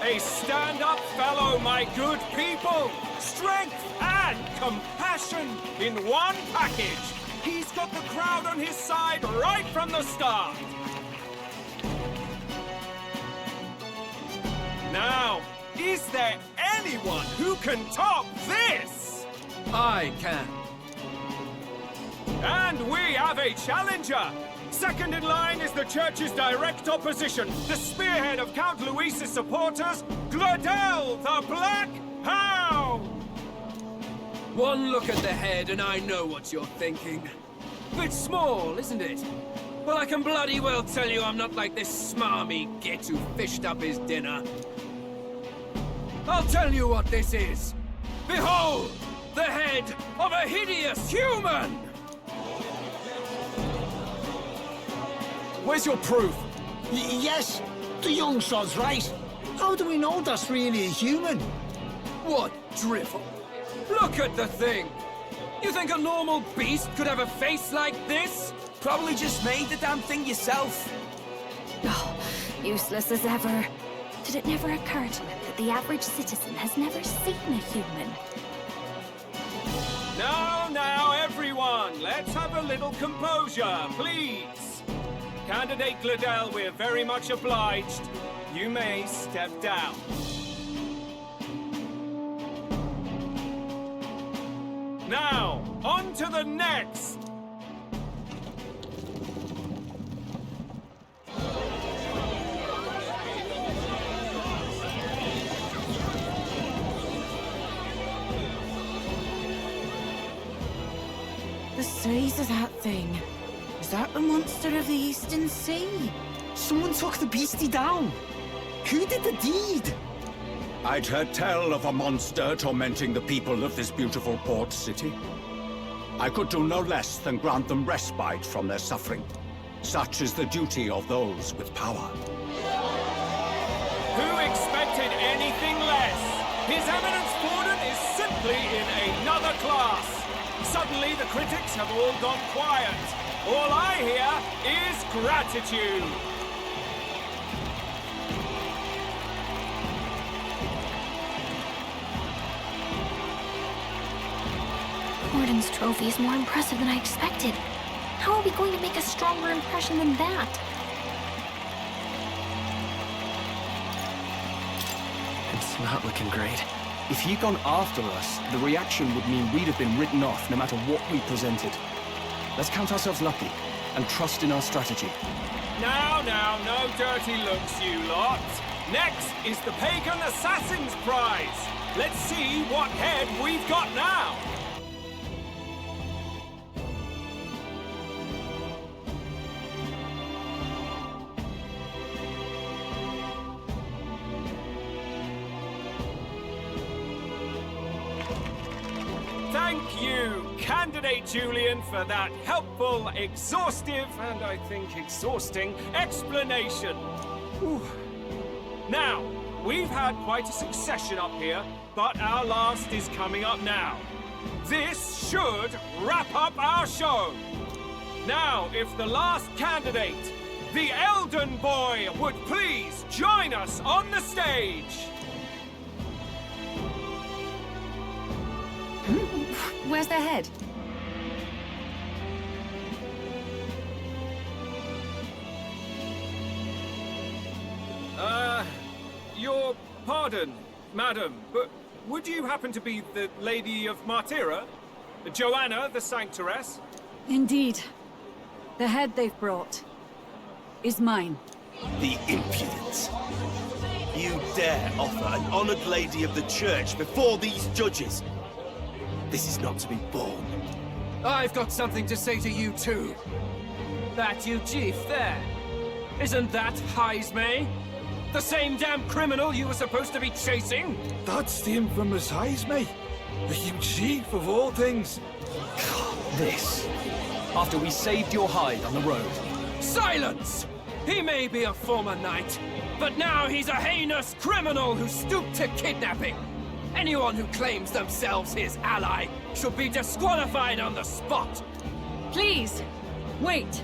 A stand-up fellow, my good people! Strength and compassion in one package! He's got the crowd on his side right from the start! Now, is there anyone who can top this? I can. And we have a challenger! Second in line is the church's direct opposition, the spearhead of Count Luis's supporters, Gladel, the Black Hound! One look at the head and I know what you're thinking. Bit small, isn't it? Well, I can bloody well tell you I'm not like this smarmy git who fished up his dinner. I'll tell you what this is. Behold, the head of a hideous human! Where's your proof? Yes, the young sod's right. How do we know that's really a human? What drivel? Look at the thing! You think a normal beast could have a face like this? Probably just made the damn thing yourself. Oh, useless as ever. Did it never occur to him that the average citizen has never seen a human? Now, everyone, let's have a little composure, please. Candidate Gladel, we're very much obliged. You may step down. Now, on to the next! size of that thing? Is that the monster of the Eastern Sea? Someone took the beastie down. Who did the deed? I'd heard tell of a monster tormenting the people of this beautiful port city. I could do no less than grant them respite from their suffering. Such is the duty of those with power. Who expected anything less? His Eminence Borden is simply in another class. Suddenly the critics have all gone quiet. All I hear is gratitude. Borden's trophy is more impressive than I expected. How are we going to make a stronger impression than that? It's not looking great. If he'd gone after us, the reaction would mean we'd have been written off no matter what we presented. Let's count ourselves lucky and trust in our strategy. Now, no dirty looks, you lot. Next is the Pagan Assassin's Prize. Let's see what head we've got now. Thank you, Candidate Julian, for that helpful, exhaustive, and I think exhausting explanation. Whew. Now, we've had quite a succession up here, but our last is coming up now. This should wrap up our show. Now, if the last candidate, the Elden Boy, would please join us on the stage. Where's their head? Your pardon, madam, but would you happen to be the Lady of Martyra? Joanna, the Sanctoress? Indeed. The head they've brought is mine. The impudence. You dare offer an honored lady of the church before these judges? This is not to be borne. I've got something to say to you too. That you chief there. Isn't that Heismay? The same damn criminal you were supposed to be chasing? That's the infamous Heismay. The huge chief of all things. This. After we saved your hide on the road. Silence! He may be a former knight, but now he's a heinous criminal who stooped to kidnapping. Anyone who claims themselves his ally should be disqualified on the spot. Please, wait.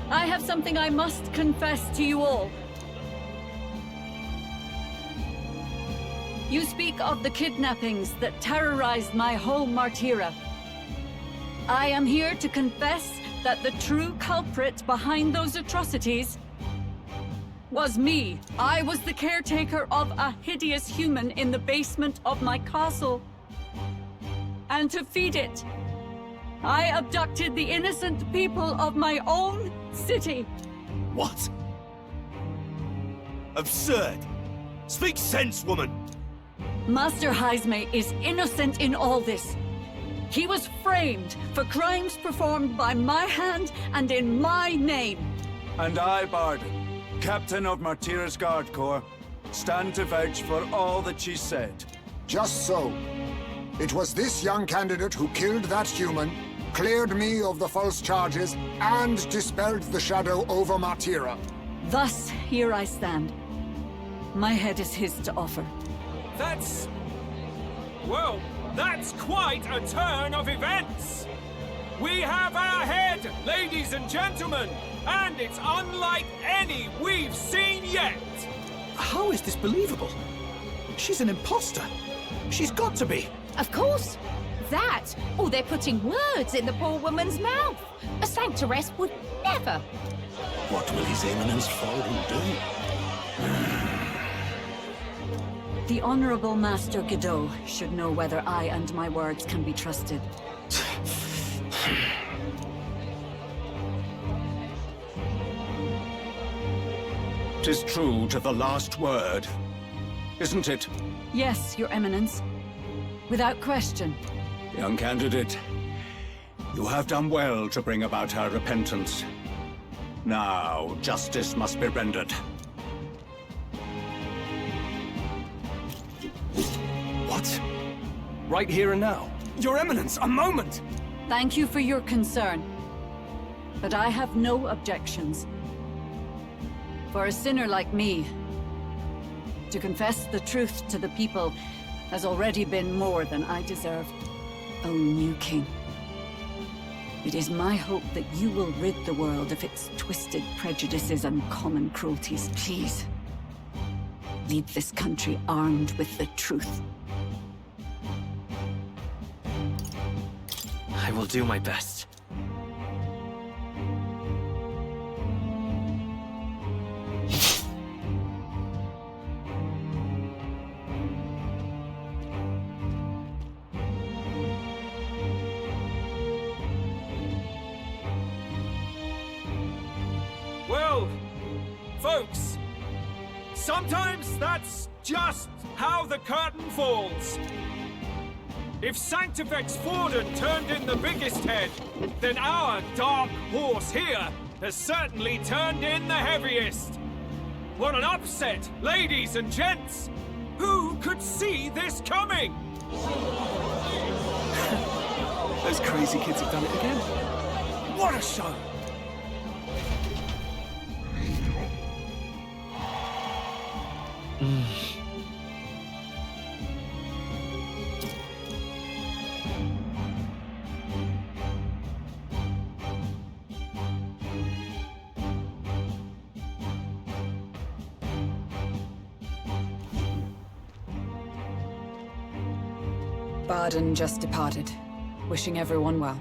I have something I must confess to you all. You speak of the kidnappings that terrorized my home, Martyra. I am here to confess that the true culprit behind those atrocities was me. I was the caretaker of a hideous human in the basement of my castle. And to feed it, I abducted the innocent people of my own city. What? Absurd! Speak sense, woman! Master Heismay is innocent in all this. He was framed for crimes performed by my hand and in my name. And I, Bardon, Captain of Martyra's Guard Corps, stand to vouch for all that she said. Just so. It was this young candidate who killed that human, cleared me of the false charges, and dispelled the shadow over Martyra. Thus, here I stand. My head is his to offer. That's quite a turn of events! We have our head, ladies and gentlemen, and it's unlike any we've seen yet! How is this believable? She's an imposter. She's got to be. Of course. That, or they're putting words in the poor woman's mouth. A Sanctoress would never. What will His Eminence Borden do? The Honorable Master Godot should know whether I and my words can be trusted. 'Tis true to the last word, isn't it? Yes, Your Eminence. Without question. Young candidate, You have done well to bring about her repentance. Now, justice must be rendered. What? Right here and now? Your Eminence, a moment! Thank you for your concern. But I have no objections. For a sinner like me, to confess the truth to the people has already been more than I deserve. O new king, it is my hope that you will rid the world of its twisted prejudices and common cruelties. Please, lead this country armed with the truth. I will do my best. Well, folks, sometimes that's just how the curtain falls. If Sanctifex Forden turned in the biggest head, then our dark horse here has certainly turned in the heaviest. What an upset, ladies and gents! Who could see this coming? Those crazy kids have done it again. What a show! Barden just departed, wishing everyone well.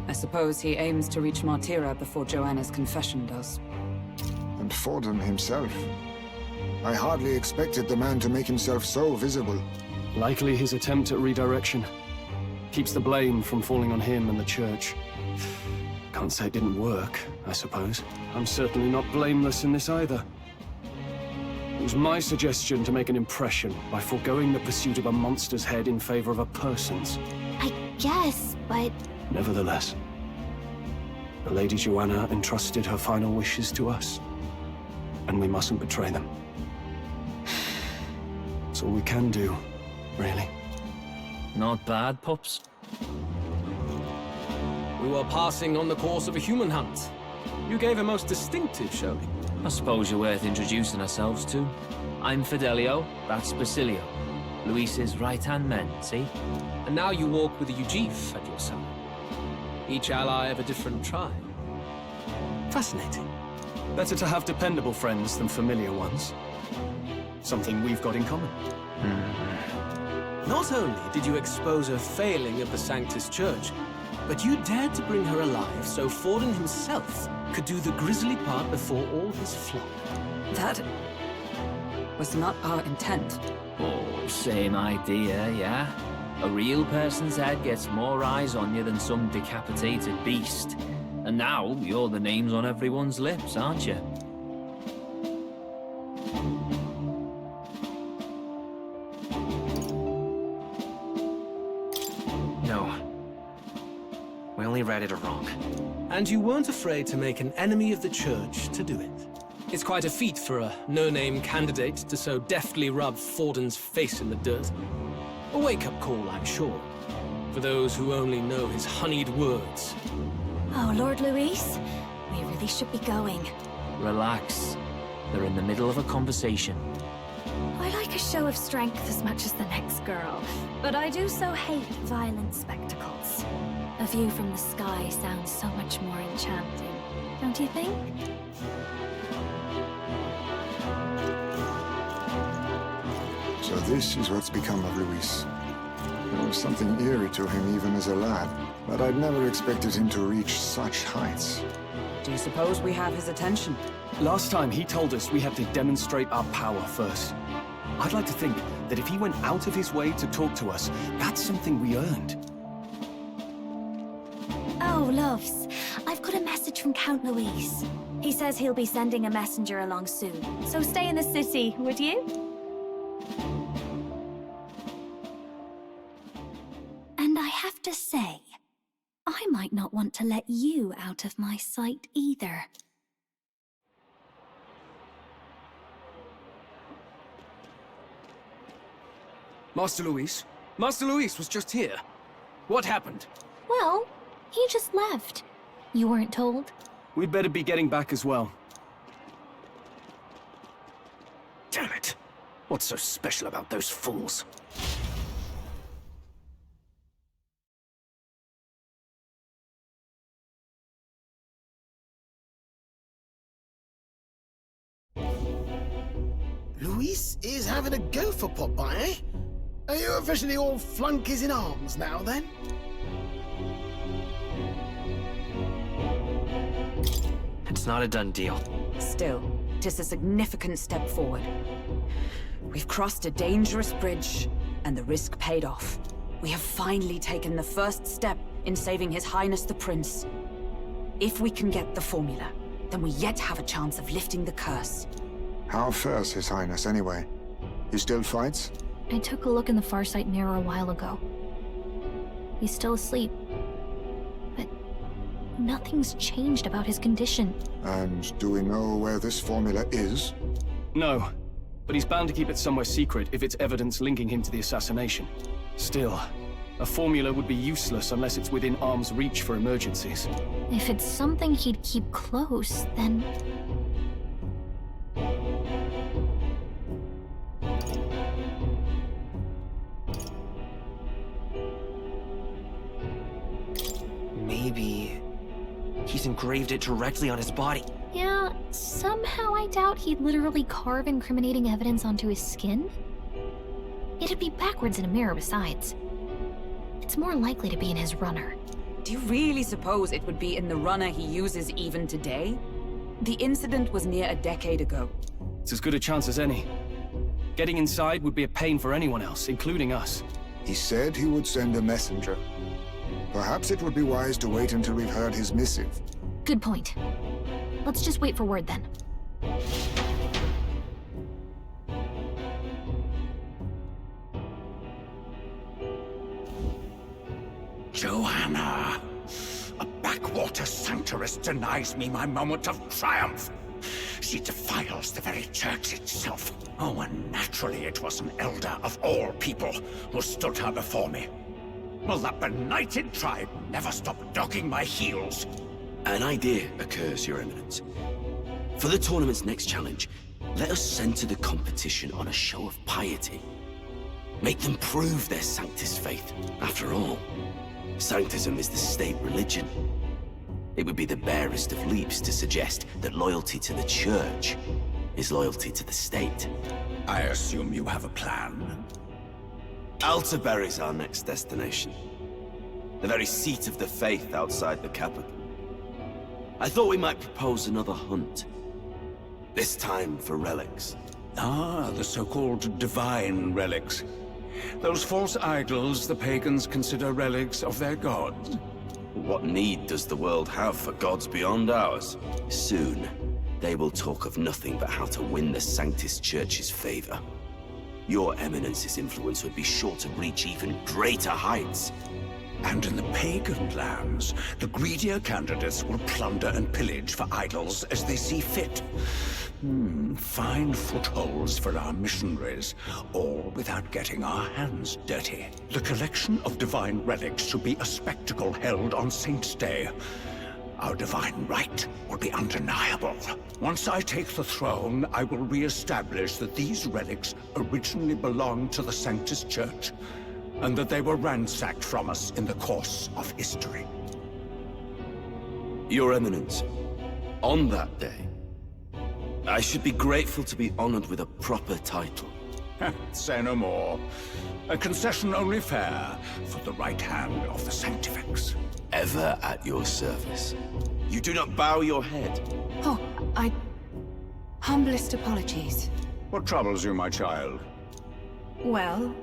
I suppose he aims to reach Martira before Joanna's confession does. And Forden himself. I hardly expected the man to make himself so visible. Likely his attempt at redirection. Keeps the blame from falling on him and the church. Can't say it didn't work, I suppose. I'm certainly not blameless in this either. It was my suggestion to make an impression by foregoing the pursuit of a monster's head in favor of a person's. I guess, but... Nevertheless, the Lady Joanna entrusted her final wishes to us, and we mustn't betray them. It's all we can do, really. Not bad, pups. We were passing on the course of a human hunt. You gave a most distinctive showing. I suppose you're worth introducing ourselves to. I'm Fidelio, that's Basilio. Luis's right-hand men, see? And now you walk with a Ujif at your side. Each ally of a different tribe. Fascinating. Better to have dependable friends than familiar ones. Something we've got in common. Not only did you expose a failing of the Sanctus Church, but you dared to bring her alive so Forden himself could do the grisly part before all his flock. That was not our intent. Oh, same idea, yeah? A real person's head gets more eyes on you than some decapitated beast. And now, you're the names on everyone's lips, aren't you? No. We only read it wrong. And you weren't afraid to make an enemy of the Church to do it. It's quite a feat for a no-name candidate to so deftly rub Forden's face in the dirt. A wake-up call, I'm sure, for those who only know his honeyed words. Oh, Lord Luis, we really should be going. Relax. They're in the middle of a conversation. I like a show of strength as much as the next girl, but I do so hate violent spectacles. A view from the sky sounds so much more enchanting, don't you think? So this is what's become of Luis. There was something eerie to him even as a lad, but I'd never expected him to reach such heights. Do you suppose we have his attention? Last time he told us we had to demonstrate our power first. I'd like to think that if he went out of his way to talk to us, that's something we earned. Oh, loves, I've got a message from Count Luis. He says he'll be sending a messenger along soon, so stay in the city, would you? And I have to say, I might not want to let you out of my sight either. Master Luis? Master Luis was just here. What happened? Well, he just left. You weren't told? We'd better be getting back as well. Damn it. What's so special about those fools? Luis is having a go for Popeye, eh? Are you officially all flunkies in arms now, then? It's not a done deal. Still, it is a significant step forward. We've crossed a dangerous bridge, and the risk paid off. We have finally taken the first step in saving His Highness the Prince. If we can get the formula, then we yet have a chance of lifting the curse. How fares His Highness, anyway? He still fights? I took a look in the Farsight mirror a while ago. He's still asleep. But nothing's changed about his condition. And do we know where this formula is? No, but he's bound to keep it somewhere secret if it's evidence linking him to the assassination. Still, a formula would be useless unless it's within arm's reach for emergencies. If it's something he'd keep close, then... Maybe he's engraved it directly on his body. Yeah, somehow I doubt he'd literally carve incriminating evidence onto his skin. It'd be backwards in a mirror besides. It's more likely to be in his runner. Do you really suppose it would be in the runner he uses even today? The incident was near a decade ago. It's as good a chance as any. Getting inside would be a pain for anyone else, including us. He said he would send a messenger. Perhaps it would be wise to wait until we've heard his missive. Good point. Let's just wait for word then. Joanna! A backwater sanctuarist denies me my moment of triumph! She defiles the very church itself. Oh, and naturally it was an elder of all people who stood her before me. Will that benighted tribe never stop dogging my heels? An idea occurs, Your Eminence. For the tournament's next challenge, let us center the competition on a show of piety. Make them prove their Sanctus faith. After all, Sanctism is the state religion. It would be the barest of leaps to suggest that loyalty to the Church is loyalty to the state. I assume you have a plan? Altaberry's our next destination. The very seat of the faith outside the capital. I thought we might propose another hunt. This time for relics. Ah, the so-called divine relics. Those false idols the pagans consider relics of their gods. What need does the world have for gods beyond ours? Soon, they will talk of nothing but how to win the Sanctus Church's favor. Your Eminence's influence would be sure to reach even greater heights. And in the pagan lands, the greedier candidates will plunder and pillage for idols as they see fit. Fine footholds for our missionaries, all without getting our hands dirty. The collection of divine relics should be a spectacle held on Saint's Day. Our divine right will be undeniable. Once I take the throne, I will re-establish that these relics originally belonged to the Sanctus Church, and that they were ransacked from us in the course of history. Your Eminence, on that day, I should be grateful to be honored with a proper title. Say no more. A concession only fair for the right hand of the Sanctifex. Ever at your service. You do not bow your head. Oh, humblest apologies. What troubles you, my child? Well,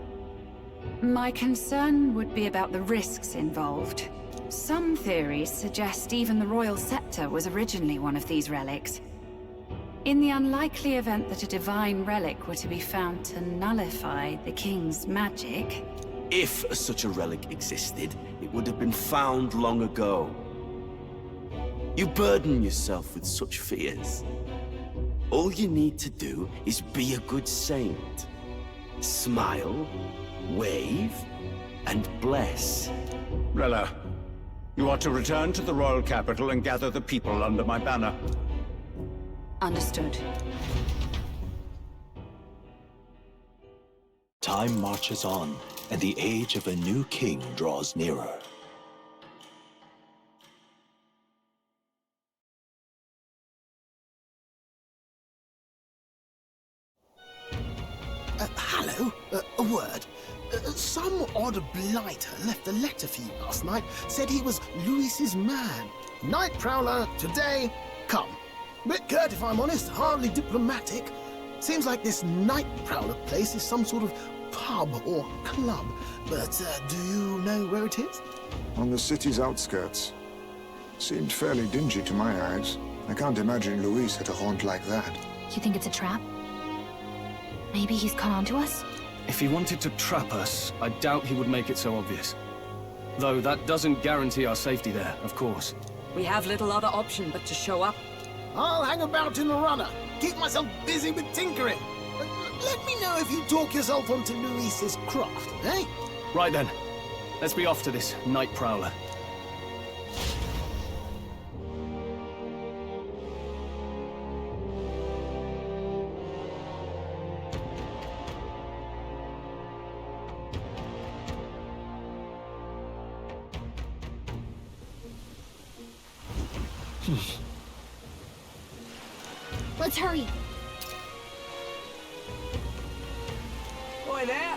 my concern would be about the risks involved. Some theories suggest even the royal scepter was originally one of these relics. In the unlikely event that a divine relic were to be found to nullify the king's magic, If such a relic existed, it would have been found long ago. You burden yourself with such fears. All you need to do is be a good saint. Smile, wave, and bless. Rella, you are to return to the royal capital and gather the people under my banner. Understood. Time marches on, and the age of a new king draws nearer. Hello? A word. Some odd blighter left a letter for you last night. Said he was Louis's man. Night Prowler, today, come. Bit curt if I'm honest, hardly diplomatic. Seems like this Night Prowler place is some sort of pub or club. But do you know where it is? On the city's outskirts. Seemed fairly dingy to my eyes. I can't imagine Louis had a haunt like that. You think it's a trap? Maybe he's caught on to us? If he wanted to trap us, I doubt he would make it so obvious. Though that doesn't guarantee our safety there, of course. We have little other option but to show up. I'll hang about in the runner. Keep myself busy with tinkering. Let me know if you talk yourself onto Louis's craft, eh? Right then. Let's be off to this Night Prowler. Let's hurry. Boy there,